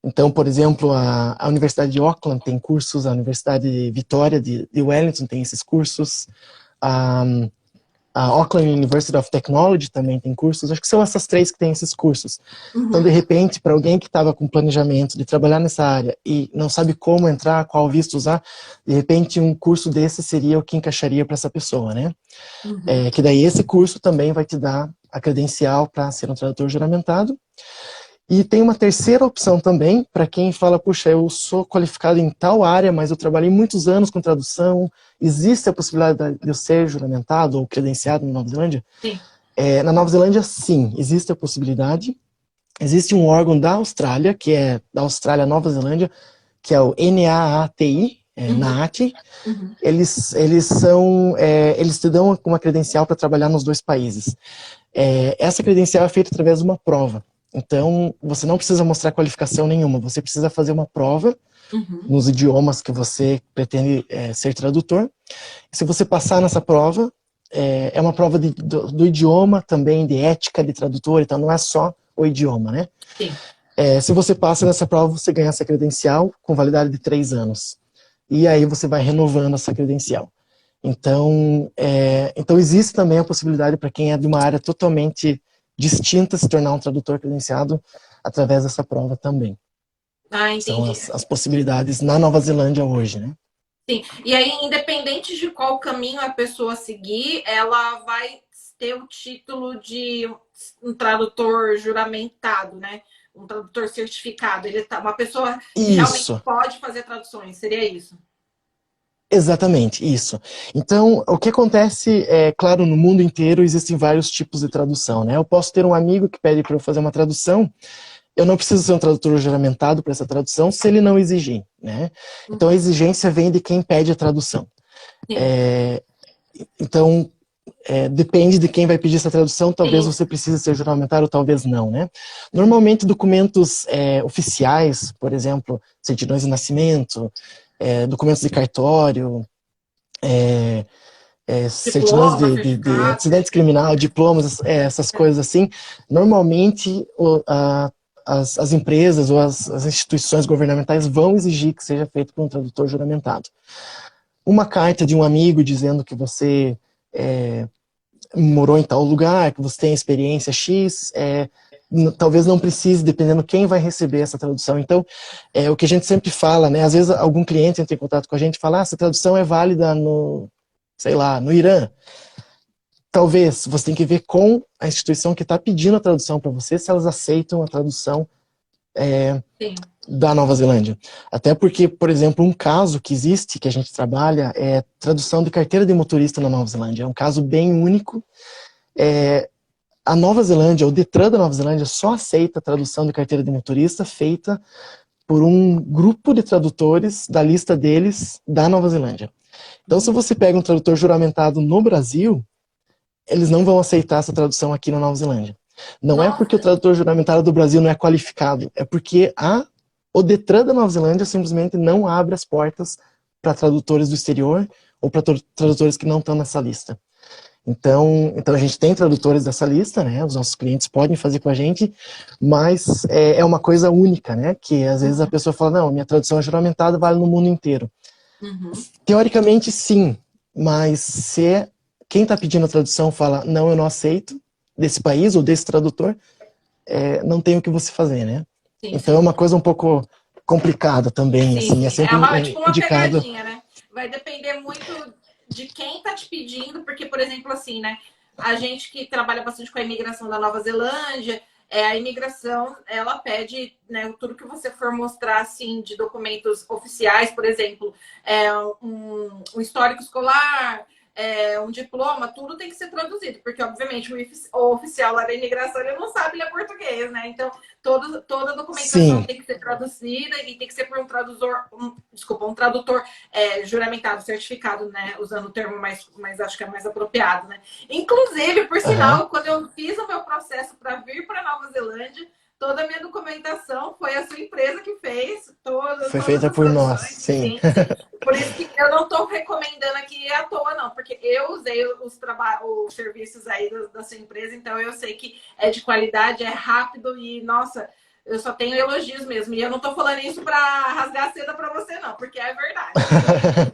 Então, por exemplo, a Universidade de Auckland tem cursos, a Universidade de Vitória de Wellington tem esses cursos, a Auckland University of Technology também tem cursos. Acho que são essas três que têm esses cursos. Então, de repente, para alguém que estava com planejamento de trabalhar nessa área e não sabe como entrar, qual visto usar, de repente um curso desse seria o que encaixaria para essa pessoa, né? Que daí esse curso também vai te dar a credencial para ser um tradutor juramentado. E tem uma terceira opção também, para quem fala, puxa, eu sou qualificado em tal área, mas eu trabalhei muitos anos com tradução, existe a possibilidade de eu ser juramentado ou credenciado na Nova Zelândia? Sim. Na Nova Zelândia, sim, existe a possibilidade. Existe um órgão da Austrália, que é da Austrália-Nova Zelândia, que é o NAATI, NAATI. Eles te dão uma credencial para trabalhar nos dois países. Essa credencial é feita através de uma prova. Então, você não precisa mostrar qualificação nenhuma, você precisa fazer uma prova nos idiomas que você pretende ser tradutor. E se você passar nessa prova, é uma prova do idioma também, de ética de tradutor, então não é só o idioma, né? Sim. Se você passa nessa prova, você ganha essa credencial com validade de 3 anos. E aí você vai renovando essa credencial. Então existe também a possibilidade para quem é de uma área totalmente distinta se tornar um tradutor credenciado através dessa prova também. Entendi. São as possibilidades na Nova Zelândia hoje, né? Sim. E aí, independente de qual caminho a pessoa seguir, ela vai ter o título de um tradutor juramentado, né? Um tradutor certificado. Uma pessoa que realmente pode fazer traduções, seria isso? Exatamente, isso. Então, o que acontece claro, no mundo inteiro existem vários tipos de tradução, né? Eu posso ter um amigo que pede para eu fazer uma tradução, eu não preciso ser um tradutor juramentado para essa tradução se ele não exigir, né? Então, a exigência vem de quem pede a tradução. Então, depende de quem vai pedir essa tradução, talvez você precise ser juramentado ou talvez não, né? Normalmente, documentos oficiais, por exemplo, certidões de nascimento, documentos de cartório, certidões de antecedentes criminal, diplomas, essas coisas assim, normalmente as empresas ou as instituições governamentais vão exigir que seja feito por um tradutor juramentado. Uma carta de um amigo dizendo que você morou em tal lugar, que você tem experiência X, talvez não precise, dependendo quem vai receber essa tradução. Então, o que a gente sempre fala, né? Às vezes algum cliente entra em contato com a gente e fala, essa tradução é válida no Irã. Talvez você tem que ver com a instituição que está pedindo a tradução para você, se elas aceitam a tradução da Nova Zelândia. Até porque, por exemplo, um caso que existe, que a gente trabalha, é tradução de carteira de motorista na Nova Zelândia. É um caso bem único. A Nova Zelândia, o Detran da Nova Zelândia, só aceita a tradução de carteira de motorista feita por um grupo de tradutores da lista deles da Nova Zelândia. Então, se você pega um tradutor juramentado no Brasil, eles não vão aceitar essa tradução aqui na Nova Zelândia. Não é porque o tradutor juramentado do Brasil não é qualificado, é porque o Detran da Nova Zelândia simplesmente não abre as portas para tradutores do exterior ou para tradutores que não estão nessa lista. Então a gente tem tradutores dessa lista, né? Os nossos clientes podem fazer com a gente, mas é uma coisa única, né? Que às vezes a pessoa fala, não, minha tradução é juramentada, vale no mundo inteiro. Teoricamente, sim, mas se quem está pedindo a tradução fala, não, eu não aceito desse país ou desse tradutor, não tem o que você fazer, né? Sim, então é uma coisa um pouco complicado também, Sim, assim, é sim. É sempre tipo uma indicado. pegadinha, né? Vai depender muito de quem tá te pedindo, porque, por exemplo, assim, né? A gente que trabalha bastante com a imigração da Nova Zelândia, a imigração, ela pede, né, tudo que você for mostrar, assim, de documentos oficiais, por exemplo, um histórico escolar, um diploma, tudo tem que ser traduzido, porque, obviamente, o oficial lá da imigração, ele não sabe ler português, né? Então, toda a documentação Sim, tem que ser traduzida e tem que ser por um tradutor, um tradutor juramentado, certificado, né? Usando o termo mais acho que é mais apropriado, né? Inclusive, por aham. sinal, quando eu fiz o meu processo para vir para Nova Zelândia, toda a minha documentação foi a sua empresa que fez, Foi todas feita as por nós, traduções. sim. Sim, sim. Por isso que eu não estou recomendando aqui à toa, não, porque eu usei os serviços aí da sua empresa, então eu sei que é de qualidade, é rápido e, nossa, eu só tenho elogios mesmo. E eu não estou falando isso para rasgar a seda para você, não, porque é verdade.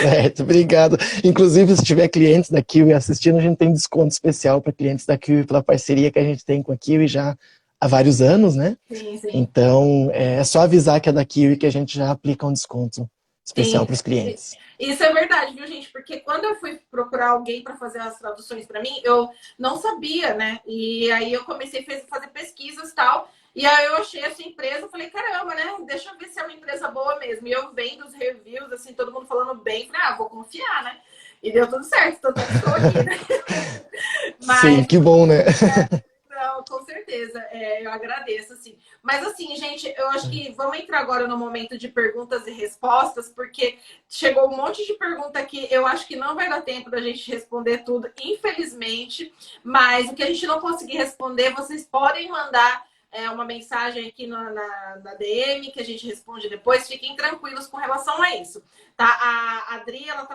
Certo, obrigado. Inclusive, se tiver clientes da Kiwi assistindo, a gente tem desconto especial para clientes da Kiwi pela parceria que a gente tem com a Kiwi já há vários anos, né? Sim, sim. Então, é só avisar que é da Kiwi que a gente já aplica um desconto especial Sim, para os clientes. isso é verdade, viu, gente? Porque quando eu fui procurar alguém para fazer as traduções para mim, eu não sabia, né? E aí eu comecei a fazer pesquisas e tal. E aí eu achei essa empresa, falei, caramba, né? Deixa eu ver se é uma empresa boa mesmo. E eu vendo os reviews, assim, todo mundo falando bem, falei, vou confiar, né? E deu tudo certo, tanto é que estou aqui, né? Sim, Mas que bom, né? não, com certeza. Eu agradeço, assim. Mas, assim, gente, eu acho que vamos entrar agora no momento de perguntas e respostas, porque chegou um monte de pergunta aqui. Eu acho que não vai dar tempo da gente responder tudo, infelizmente. Mas o que a gente não conseguir responder, vocês podem mandar uma mensagem aqui na DM, que a gente responde depois. Fiquem tranquilos com relação a isso. Tá? A Adri, ela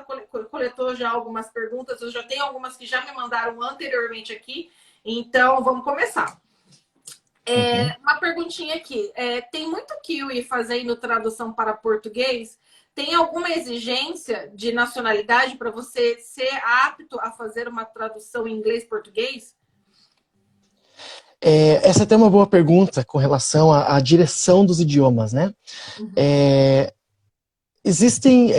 coletou já algumas perguntas. Eu já tenho algumas que já me mandaram anteriormente aqui. Então, vamos começar. Uma perguntinha aqui. Tem muito Kiwi fazendo tradução para português? Tem alguma exigência de nacionalidade para você ser apto a fazer uma tradução em inglês-português? Essa é até uma boa pergunta com relação à direção dos idiomas, né? Existem,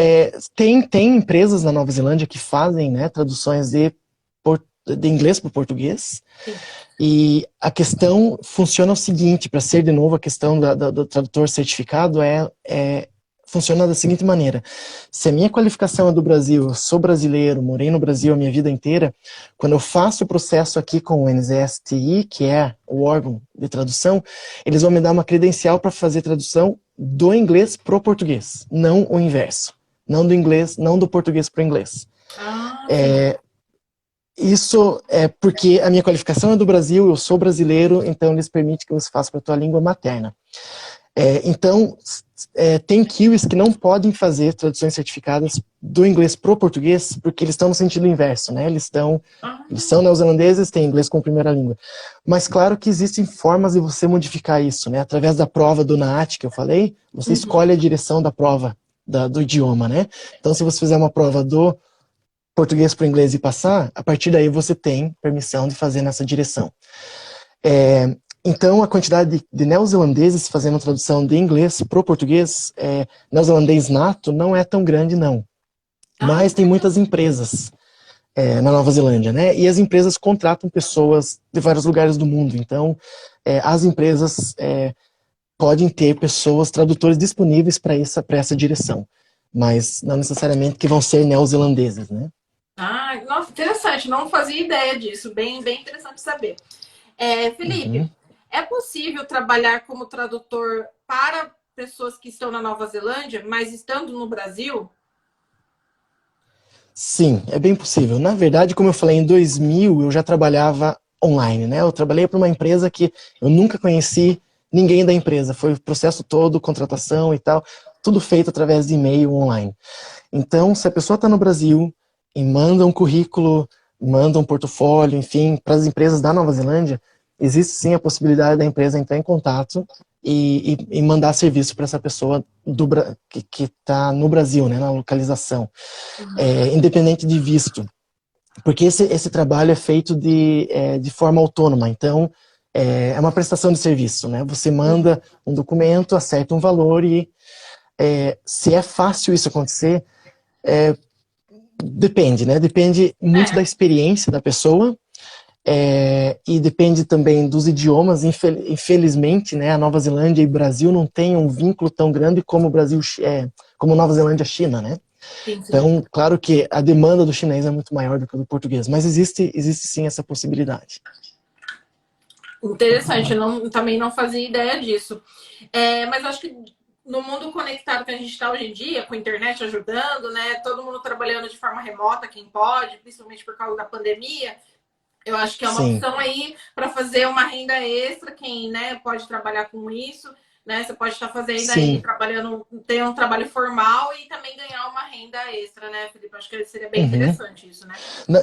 tem empresas na Nova Zelândia que fazem, né, traduções de inglês para o português. Sim. E a questão funciona o seguinte, para ser de novo a questão do tradutor certificado funciona da seguinte maneira: se a minha qualificação é do Brasil, eu sou brasileiro, morei no Brasil a minha vida inteira, quando eu faço o processo aqui com o NZSTI, que é o órgão de tradução, eles vão me dar uma credencial para fazer tradução do inglês pro português, não o inverso, não do inglês, não do português pro inglês. Isso é porque a minha qualificação é do Brasil, eu sou brasileiro, então eles permitem que você faça para a tua língua materna. Então, tem kiwis que não podem fazer traduções certificadas do inglês pro português, porque eles estão no sentido inverso, né? Eles são neozelandeses, têm inglês como primeira língua. Mas claro que existem formas de você modificar isso, né? Através da prova do NAAT que eu falei, você escolhe a direção da prova do idioma, né? Então, se você fizer uma prova do português para o inglês e passar, a partir daí você tem permissão de fazer nessa direção. Então, a quantidade de neozelandeses fazendo tradução de inglês para o português, neozelandês nato, não é tão grande, não. Mas tem muitas empresas na Nova Zelândia, né? E as empresas contratam pessoas de vários lugares do mundo. Então, as empresas podem ter pessoas, tradutores disponíveis para essa direção. Mas não necessariamente que vão ser neozelandeses, né? Nossa, interessante. Não fazia ideia disso. Bem, bem interessante saber. Felipe, é possível trabalhar como tradutor para pessoas que estão na Nova Zelândia, mas estando no Brasil? Sim, é bem possível. Na verdade, como eu falei, em 2000 eu já trabalhava online, né? Eu trabalhei para uma empresa que eu nunca conheci ninguém da empresa. Foi o processo todo, contratação e tal, tudo feito através de e-mail online. Então, se a pessoa está no Brasil e manda um currículo, manda um portfólio, enfim, para as empresas da Nova Zelândia, existe sim a possibilidade da empresa entrar em contato e mandar serviço para essa pessoa que está no Brasil, né, na localização, independente de visto. Porque esse trabalho é feito de forma autônoma, então é uma prestação de serviço, né? Você manda um documento, acerta um valor e se é fácil isso acontecer, depende, né? Depende muito da experiência da pessoa. E depende também dos idiomas. Infelizmente, né, a Nova Zelândia e o Brasil não têm um vínculo tão grande como o Brasil, como Nova Zelândia e a China, né? Sim, sim. Então, claro que a demanda do chinês é muito maior do que a do português, mas existe sim essa possibilidade. Interessante, eu também não fazia ideia disso. Mas acho que no mundo conectado que a gente está hoje em dia, com a internet ajudando, né? Todo mundo trabalhando de forma remota, quem pode, principalmente por causa da pandemia. Eu acho que é uma Sim. opção aí para fazer uma renda extra, quem, né, pode trabalhar com isso, né? Você pode estar fazendo Sim. aí, trabalhando, ter um trabalho formal e também ganhar uma renda extra, né, Felipe? Acho que seria bem interessante isso, né?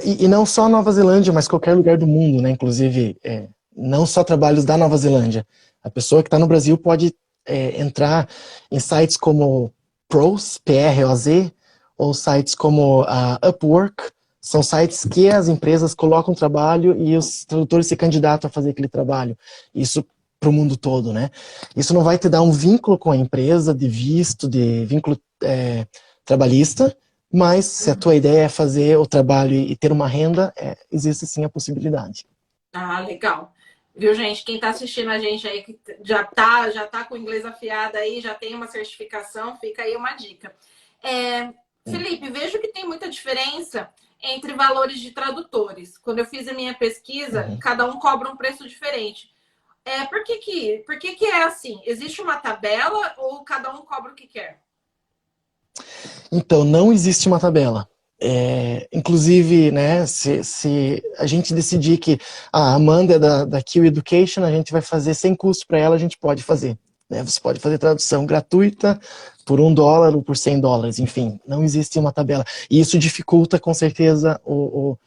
E não só a Nova Zelândia, mas qualquer lugar do mundo, né? Inclusive, não só trabalhos da Nova Zelândia. A pessoa que está no Brasil pode entrar em sites como Pros, P-R-O-Z, ou sites como a Upwork. São sites que as empresas colocam trabalho e os tradutores se candidatam a fazer aquele trabalho. Isso para o mundo todo, né? Isso não vai te dar um vínculo com a empresa de visto, de vínculo trabalhista, mas se a tua ideia é fazer o trabalho e ter uma renda, existe sim a possibilidade. Ah, legal. Viu, gente? Quem tá assistindo a gente aí, que já tá com o inglês afiado aí, já tem uma certificação, fica aí uma dica. Felipe, vejo que tem muita diferença entre valores de tradutores. Quando eu fiz a minha pesquisa, cada um cobra um preço diferente. Por que é assim? Existe uma tabela ou cada um cobra o que quer? Então, não existe uma tabela. Inclusive, né, se a gente decidir que a Amanda é da Q Education, a gente vai fazer sem custo para ela, a gente pode fazer. Né? Você pode fazer tradução gratuita por $1 ou por $100, enfim, não existe uma tabela. E isso dificulta, com certeza, o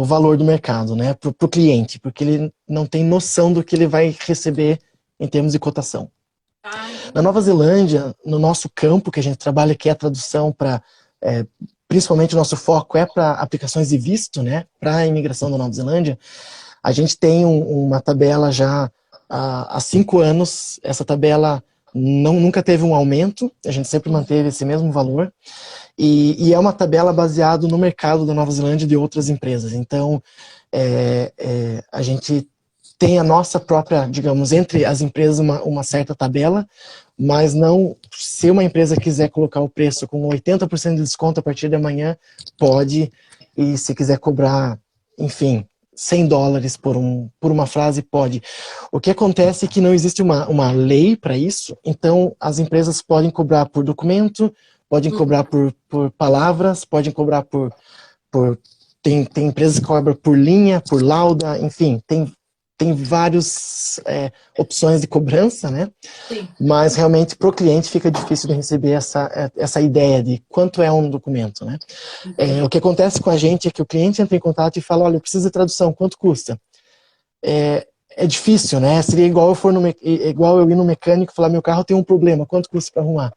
valor do mercado, né, para o cliente, porque ele não tem noção do que ele vai receber em termos de cotação. Na Nova Zelândia, no nosso campo que a gente trabalha, que é a tradução para, principalmente o nosso foco é para aplicações de visto, né, para a imigração da Nova Zelândia, a gente tem uma tabela já há 5 anos, essa tabela nunca teve um aumento, a gente sempre manteve esse mesmo valor, e é uma tabela baseada no mercado da Nova Zelândia e de outras empresas. Então, a gente tem a nossa própria, digamos, entre as empresas uma certa tabela, mas não, se uma empresa quiser colocar o preço com 80% de desconto a partir de amanhã, pode, e se quiser cobrar, enfim, $100 por uma frase, pode. O que acontece é que não existe uma lei para isso, então as empresas podem cobrar por documento, podem cobrar por palavras, podem cobrar tem empresas que cobram por linha, por lauda, enfim, tem várias opções de cobrança, né? Sim. Mas realmente para o cliente fica difícil de receber essa ideia de quanto é um documento, né? O que acontece com a gente é que o cliente entra em contato e fala, olha, eu preciso de tradução, quanto custa? É difícil, né? Seria igual igual eu ir no mecânico e falar, meu carro tem um problema, quanto custa para arrumar?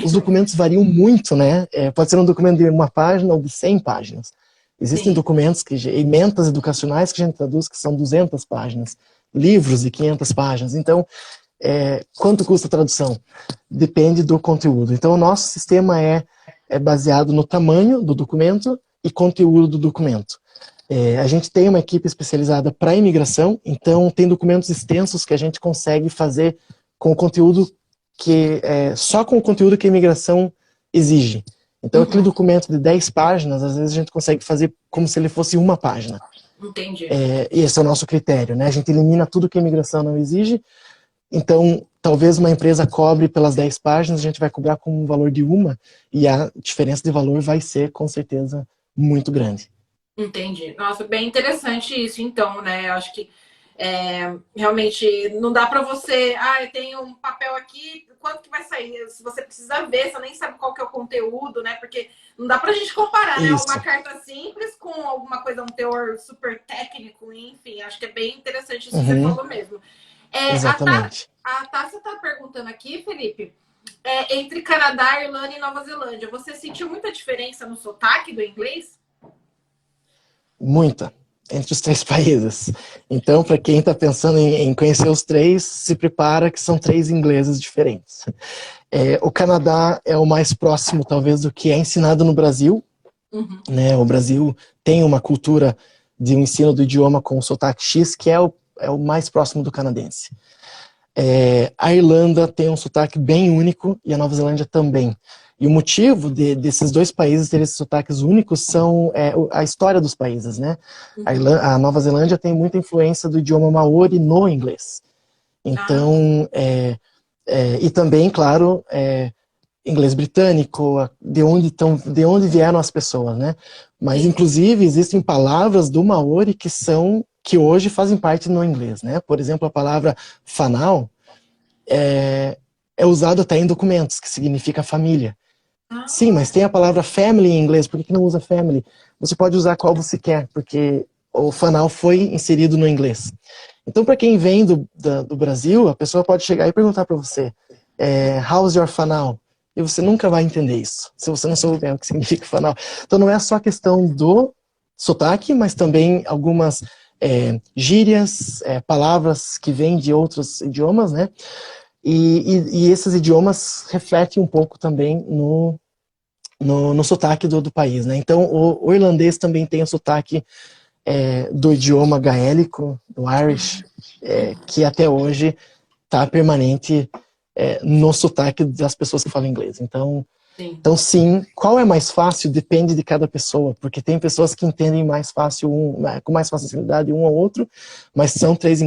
Os documentos variam muito, né? Pode ser um documento de 1 página ou de 100 páginas. Existem documentos, ementas educacionais que a gente traduz que são 200 páginas, livros de 500 páginas. Então, quanto custa a tradução? Depende do conteúdo. Então, o nosso sistema é baseado no tamanho do documento e conteúdo do documento. A gente tem uma equipe especializada para imigração, então tem documentos extensos que a gente consegue fazer com o conteúdo só com o conteúdo que a imigração exige. Então, aquele documento de 10 páginas, às vezes a gente consegue fazer como se ele fosse 1 página. Entendi. Esse é o nosso critério, né? A gente elimina tudo que a imigração não exige. Então, talvez uma empresa cobre pelas 10 páginas, a gente vai cobrar com um valor de 1, e a diferença de valor vai ser, com certeza, muito grande. Entendi. Nossa, bem interessante isso, então, né? Eu acho que realmente não dá para você. Eu tenho um papel aqui, quanto que vai sair? Se você precisa ver, você nem sabe qual que é o conteúdo, né? Porque não dá pra gente comparar, né? Uma carta simples com alguma coisa, um teor super técnico, enfim. Acho que é bem interessante isso que você falou mesmo. Exatamente. A Tássia tá perguntando aqui, Felipe, entre Canadá, Irlanda e Nova Zelândia, você sentiu muita diferença no sotaque do inglês? Muita. entre os três países. Então, para quem está pensando em conhecer os três, se prepara que são três ingleses diferentes. O Canadá é o mais próximo, talvez, do que é ensinado no Brasil. Uhum. Né? O Brasil tem uma cultura de um ensino do idioma com o sotaque X, que é o mais próximo do canadense. A Irlanda tem um sotaque bem único e a Nova Zelândia também. E o motivo desses dois países terem esses sotaques únicos são a história dos países, né? A Nova Zelândia tem muita influência do idioma maori no inglês. Então, e também, claro, inglês britânico, de onde vieram as pessoas, né? Mas, inclusive, existem palavras do maori que hoje fazem parte no inglês, né? Por exemplo, a palavra whanau é usada até em documentos, que significa família. Sim, mas tem a palavra family em inglês, por que não usa family? Você pode usar qual você quer, porque o whanau foi inserido no inglês. Então, para quem vem do Brasil, a pessoa pode chegar e perguntar para você, how's your whanau? E você nunca vai entender isso, se você não souber o que significa whanau. Então, não é só a questão do sotaque, mas também algumas gírias, palavras que vêm de outros idiomas, né? E esses idiomas refletem um pouco também no sotaque do país, né? Então, o irlandês também tem o sotaque do idioma gaélico, do Irish, que até hoje está permanente no sotaque das pessoas que falam inglês. Então, sim, qual é mais fácil depende de cada pessoa, porque tem pessoas que entendem mais fácil com mais facilidade um ao outro, mas são três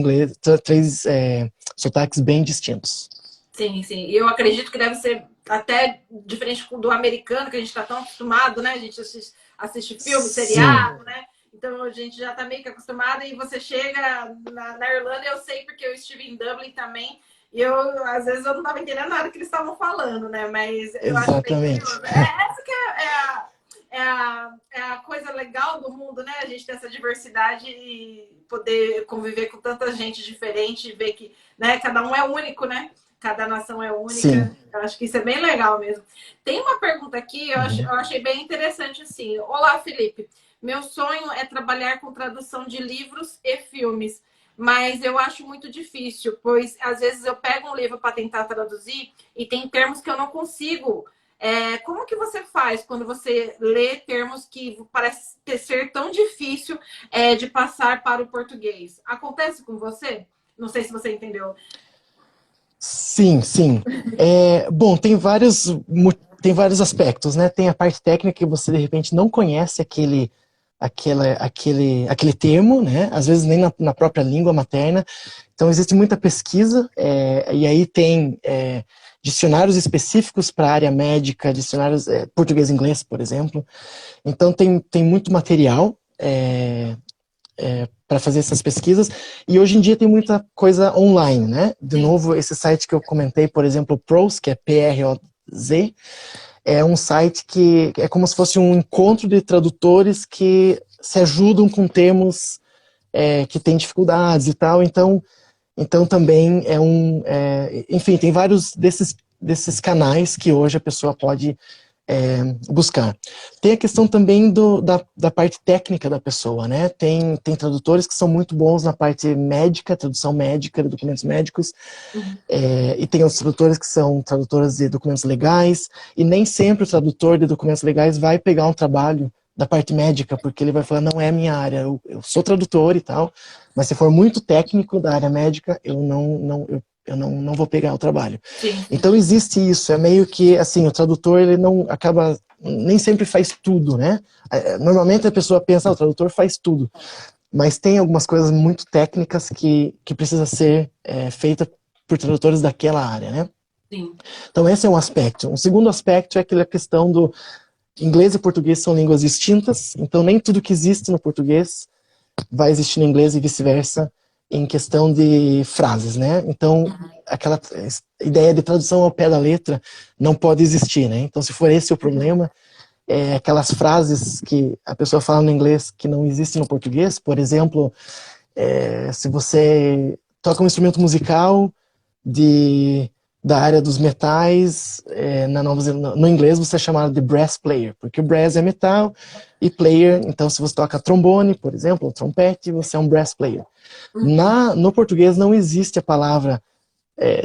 sotaques bem distintos. Sim, sim. E eu acredito que deve ser até diferente do americano, que a gente está tão acostumado, né? A gente assiste filme, seriado, né? Então a gente já está meio que acostumado e você chega na Irlanda, eu sei porque eu estive em Dublin também, e às vezes eu não estava entendendo nada que eles estavam falando, né? Mas eu acho bem curioso. Essa que é a coisa legal do mundo, né? A gente ter essa diversidade e poder conviver com tanta gente diferente e ver que, né, cada um é único, né? Cada nação é única. Sim. Eu acho que isso é bem legal mesmo. Tem uma pergunta aqui, eu achei bem interessante assim. Olá, Felipe. Meu sonho é trabalhar com tradução de livros e filmes, mas eu acho muito difícil, pois às vezes eu pego um livro para tentar traduzir e tem termos que eu não consigo. Como que você faz quando você lê termos que parece ser tão difícil de passar para o português? Acontece com você? Não sei se você entendeu. Sim, sim. Bom, tem vários aspectos, né? Tem a parte técnica que você, de repente, não conhece aquele termo, né? Às vezes nem na própria língua materna. Então, existe muita pesquisa, e aí tem dicionários específicos para a área médica, dicionários português e inglês, por exemplo. Então, tem muito material para fazer essas pesquisas, e hoje em dia tem muita coisa online, né? De novo, esse site que eu comentei, por exemplo, o PROZ, que é P-R-O-Z, é um site que é como se fosse um encontro de tradutores que se ajudam com termos que têm dificuldades e tal, então também enfim, tem vários desses canais que hoje a pessoa pode buscar. Tem a questão também da parte técnica da pessoa, né? Tem tradutores que são muito bons na parte médica, tradução médica de documentos médicos, e tem outros tradutores que são tradutores de documentos legais, e nem sempre o tradutor de documentos legais vai pegar um trabalho da parte médica, porque ele vai falar, não é a minha área, eu sou tradutor e tal, mas se for muito técnico da área médica, eu não vou pegar o trabalho. Sim. Então existe isso, é meio que assim, o tradutor ele não acaba, nem sempre faz tudo, né? Normalmente a pessoa pensa, o tradutor faz tudo, mas tem algumas coisas muito técnicas que precisa ser feita por tradutores daquela área, né? Sim. Então esse é um aspecto. Um segundo aspecto é aquela questão do inglês e português são línguas distintas, então nem tudo que existe no português vai existir no inglês e vice-versa, em questão de frases, né? Então, aquela ideia de tradução ao pé da letra não pode existir, né? Então, se for esse o problema, aquelas frases que a pessoa fala no inglês que não existem no português, por exemplo, se você toca um instrumento musical de da área dos metais, no inglês você é chamado de brass player, porque o brass é metal e player, então se você toca trombone, por exemplo, ou trompete, você é um brass player. No português não existe a palavra,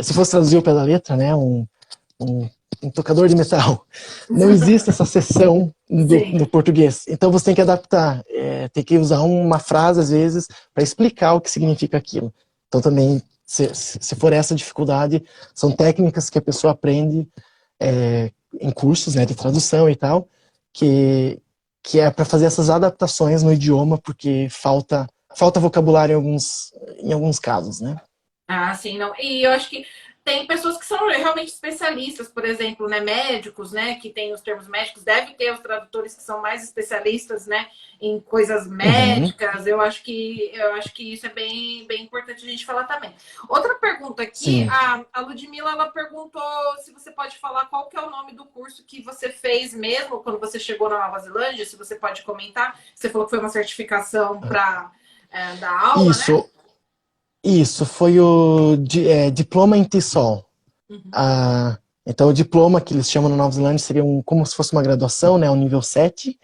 se fosse traduzir o pé da letra, né, um tocador de metal. Não existe essa seção no português. Então você tem que adaptar, tem que usar uma frase às vezes para explicar o que significa aquilo. Então também, se for essa dificuldade, são técnicas que a pessoa aprende em cursos, né, de tradução e tal, que é para fazer essas adaptações no idioma, porque falta vocabulário em alguns casos, né? Ah, sim, não. E eu acho que tem pessoas que são realmente especialistas, por exemplo, né, médicos, né, que tem os termos médicos, deve ter os tradutores que são mais especialistas, né, em coisas médicas. Eu acho que isso é bem, bem importante a gente falar também. Outra pergunta aqui, a Ludmila, ela perguntou se você pode falar qual que é o nome do curso que você fez mesmo quando você chegou na Nova Zelândia, se você pode comentar. Você falou que foi uma certificação para dar aula, né? Isso, foi o diploma em TESOL. Então, o diploma que eles chamam na Nova Zelândia seria como se fosse uma graduação, né, um nível 7.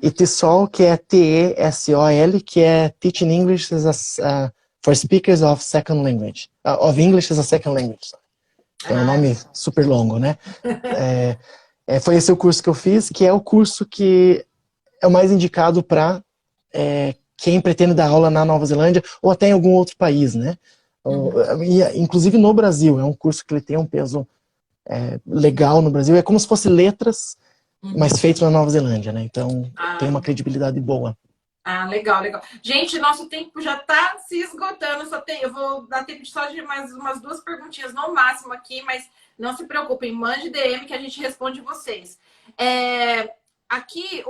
E TESOL, que é TESOL, que é Teaching English for Speakers of Second Language. Of English as a Second Language. É um nome super longo, né? Foi esse o curso que eu fiz, que é o curso que é o mais indicado para quem pretende dar aula na Nova Zelândia ou até em algum outro país, né? Inclusive no Brasil, é um curso que ele tem um peso legal no Brasil. É como se fosse letras, mas feito na Nova Zelândia, né? Então tem uma credibilidade boa. Ah, legal, legal. Gente, nosso tempo já está se esgotando. Eu vou dar tempo só de mais umas 2 perguntinhas no máximo aqui, mas não se preocupem, mande DM que a gente responde vocês. Aqui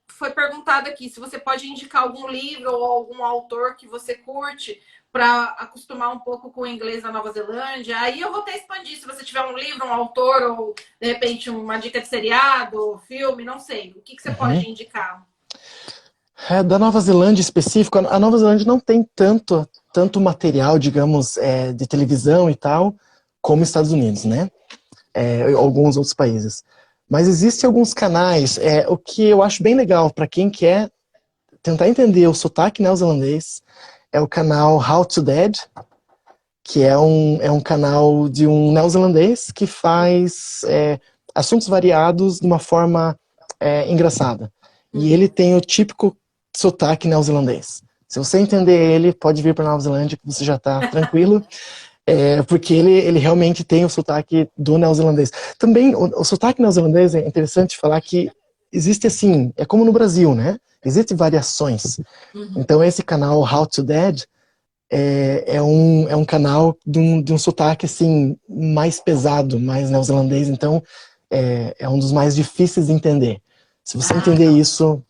foi perguntado aqui se você pode indicar algum livro ou algum autor que você curte para acostumar um pouco com o inglês da Nova Zelândia. Aí eu vou até expandir, se você tiver um livro, um autor ou, de repente, uma dica de seriado, filme, não sei. O que você pode indicar? Da Nova Zelândia específico, a Nova Zelândia não tem tanto material, digamos, de televisão e tal, como os Estados Unidos, né? Alguns outros países. Mas existem alguns canais, o que eu acho bem legal para quem quer tentar entender o sotaque neozelandês, é o canal How to Dad, que é um canal de um neozelandês que faz assuntos variados de uma forma engraçada. E ele tem o típico sotaque neozelandês. Se você entender ele, pode vir para Nova Zelândia que você já está tranquilo. Porque ele realmente tem o sotaque do neozelandês. Também, o sotaque neozelandês é interessante falar que existe assim, é como no Brasil, né? Existem variações. Então, esse canal How to Dad é um canal de um sotaque assim, mais pesado, mais neozelandês. Então, é um dos mais difíceis de entender. Se você entender isso,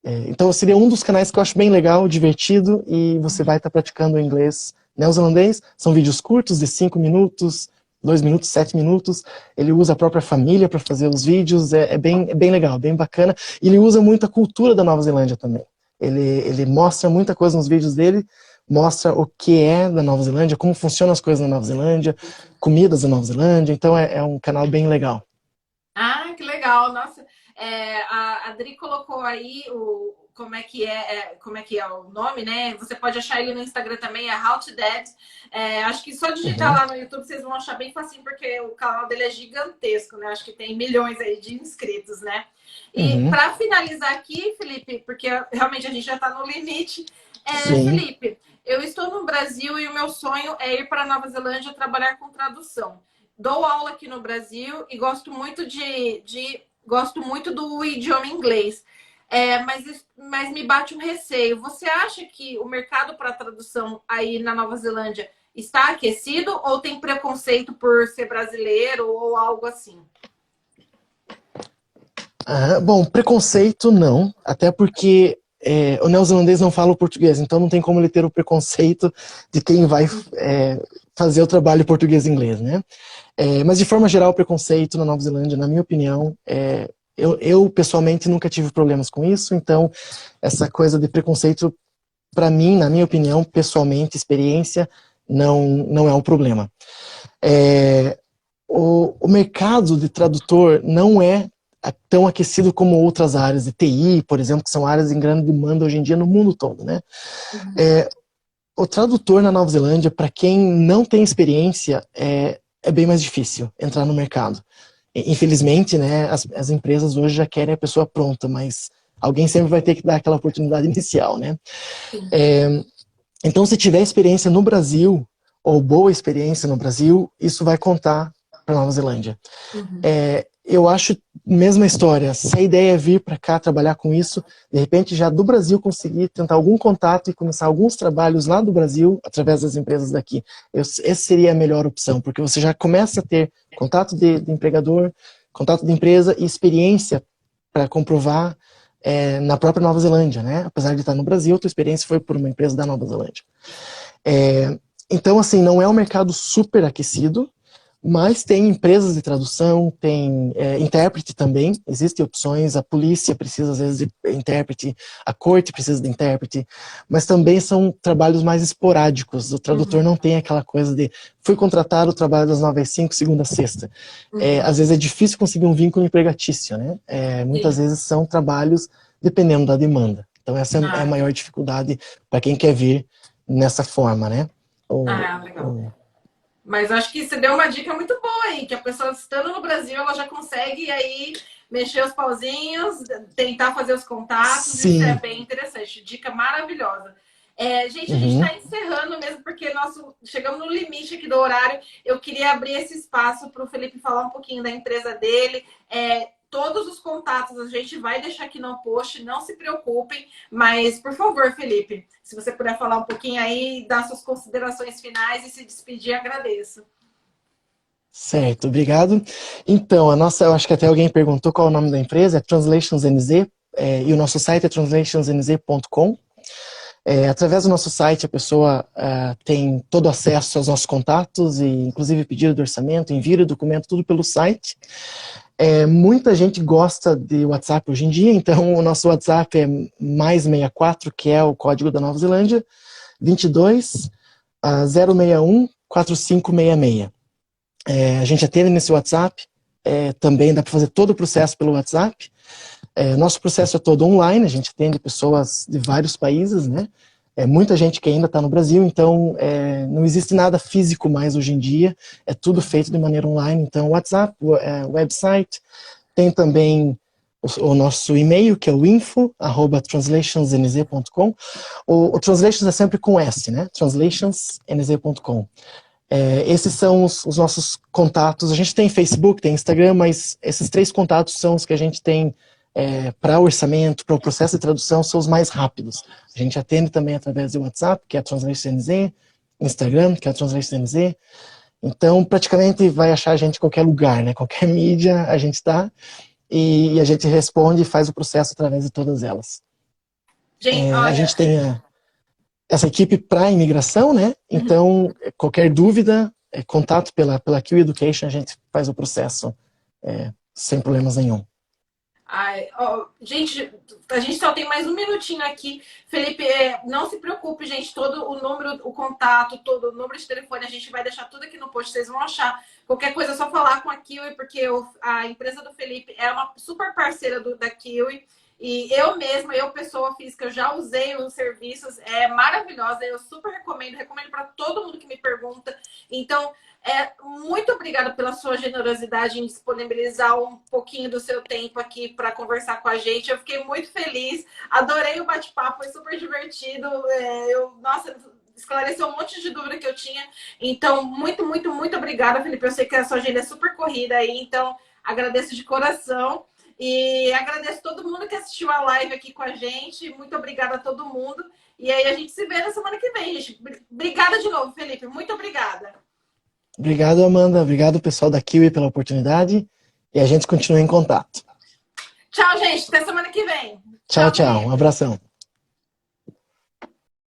então seria um dos canais que eu acho bem legal, divertido, e você vai estar praticando o inglês neozelandês. São vídeos curtos, de 5 minutos, 2 minutos, 7 minutos. Ele usa a própria família para fazer os vídeos. É bem legal, bem bacana. E ele usa muito a cultura da Nova Zelândia também. Ele mostra muita coisa nos vídeos dele, mostra o que é da Nova Zelândia, como funcionam as coisas na Nova Zelândia, comidas da Nova Zelândia. Então é um canal bem legal. Ah, que legal. Nossa, a Adri colocou aí como é que é o nome, né? Você pode achar ele no Instagram também, é How to Dad. Acho que só digitar lá no YouTube vocês vão achar bem facinho, porque o canal dele é gigantesco, né? Acho que tem milhões aí de inscritos, né? E para finalizar aqui, Felipe, porque realmente a gente já está no limite, Felipe, eu estou no Brasil e o meu sonho é ir para Nova Zelândia trabalhar com tradução. Dou aula aqui no Brasil e gosto muito do idioma inglês. Mas me bate um receio. Você acha que o mercado para tradução aí na Nova Zelândia está aquecido ou tem preconceito por ser brasileiro ou algo assim? Bom, preconceito não, até porque o neozelandês não fala o português, então não tem como ele ter o preconceito de quem vai fazer o trabalho português e inglês, né? Mas de forma geral, o preconceito na Nova Zelândia, na minha opinião, eu pessoalmente nunca tive problemas com isso, então essa coisa de preconceito, para mim, na minha opinião, pessoalmente, experiência, não é um problema. O mercado de tradutor não é tão aquecido como outras áreas de TI, por exemplo, que são áreas em grande demanda hoje em dia no mundo todo, né? O tradutor na Nova Zelândia, para quem não tem experiência, é bem mais difícil entrar no mercado. Infelizmente, né, as empresas hoje já querem a pessoa pronta, mas alguém sempre vai ter que dar aquela oportunidade inicial, né? Então, se tiver experiência no Brasil, ou boa experiência no Brasil, isso vai contar para Nova Zelândia. Eu acho, mesma história, se a ideia é vir para cá trabalhar com isso, de repente já do Brasil conseguir tentar algum contato e começar alguns trabalhos lá do Brasil, através das empresas daqui, essa seria a melhor opção, porque você já começa a ter contato de empregador, contato de empresa e experiência para comprovar na própria Nova Zelândia, né? Apesar de estar no Brasil, a tua experiência foi por uma empresa da Nova Zelândia. Então, assim, não é um mercado super aquecido, mas tem empresas de tradução, tem intérprete também, existem opções, a polícia precisa às vezes de intérprete, a corte precisa de intérprete, mas também são trabalhos mais esporádicos, o tradutor não tem aquela coisa de fui contratado, trabalho das 9 às 5, segunda a sexta. Às vezes é difícil conseguir um vínculo empregatício, né? Muitas vezes são trabalhos dependendo da demanda. Então essa é a maior dificuldade para quem quer vir nessa forma, né? Legal. Mas acho que você deu uma dica muito boa aí, que a pessoa estando no Brasil, ela já consegue aí mexer os pauzinhos, tentar fazer os contatos. Sim. Isso é bem interessante, dica maravilhosa. Gente, a gente está encerrando mesmo, porque chegamos no limite aqui do horário. Eu queria abrir esse espaço para o Felipe falar um pouquinho da empresa dele. Todos os contatos a gente vai deixar aqui no post, não se preocupem. Mas, por favor, Felipe, se você puder falar um pouquinho aí, dar suas considerações finais e se despedir, agradeço. Certo, obrigado. Então, eu acho que até alguém perguntou qual é o nome da empresa, é Translations NZ, e o nosso site é translationsnz.com. Através do nosso site, a pessoa tem todo acesso aos nossos contatos, e inclusive pedido de orçamento, envio de documento, tudo pelo site. Muita gente gosta de WhatsApp hoje em dia, então o nosso WhatsApp é mais 64, que é o código da Nova Zelândia, 22 061 4566. A gente atende nesse WhatsApp, também dá para fazer todo o processo pelo WhatsApp. Nosso processo é todo online, a gente atende pessoas de vários países, né? Muita gente que ainda está no Brasil, então não existe nada físico mais hoje em dia, é tudo feito de maneira online. Então, WhatsApp, website, tem também o nosso e-mail, que é o info@translationsnz.com. O Translations é sempre com S, né? translationsnz.com. Esses são os nossos contatos. A gente tem Facebook, tem Instagram, mas esses 3 contatos são os que a gente tem para orçamento, para o processo de tradução, são os mais rápidos. A gente atende também através do WhatsApp, que é a TranslationNZ, Instagram, que é a TranslationNZ. Então, praticamente vai achar a gente em qualquer lugar, né? Qualquer mídia a gente está, e a gente responde e faz o processo através de todas elas. A gente tem essa equipe para imigração, né? Então, qualquer dúvida, contato pela Q Education, a gente faz o processo sem problemas nenhum. Gente, a gente só tem mais um minutinho aqui. Felipe, não se preocupe, gente. Todo o número, o contato, todo o número de telefone, a gente vai deixar tudo aqui no post. Vocês vão achar. Qualquer coisa é só falar com a Kiwi, porque a empresa do Felipe é uma super parceira da Kiwi. E eu mesma, pessoa física, eu já usei os serviços. É maravilhosa. Eu super recomendo para todo mundo que me pergunta. Então, muito obrigada pela sua generosidade em disponibilizar um pouquinho do seu tempo aqui para conversar com a gente. Eu fiquei muito feliz, adorei o bate-papo, foi super divertido. Nossa, esclareceu um monte de dúvida que eu tinha. Então, muito, muito, muito obrigada, Felipe. Eu sei que a sua agenda é super corrida aí, então agradeço de coração. E agradeço todo mundo que assistiu a live aqui com a gente. Muito obrigada a todo mundo. E aí a gente se vê na semana que vem, gente. Obrigada de novo, Felipe. Muito obrigada. Obrigado, Amanda. Obrigado, pessoal da Kiwi, pela oportunidade. E a gente continua em contato. Tchau, gente. Até semana que vem. Tchau, tchau. Um abração.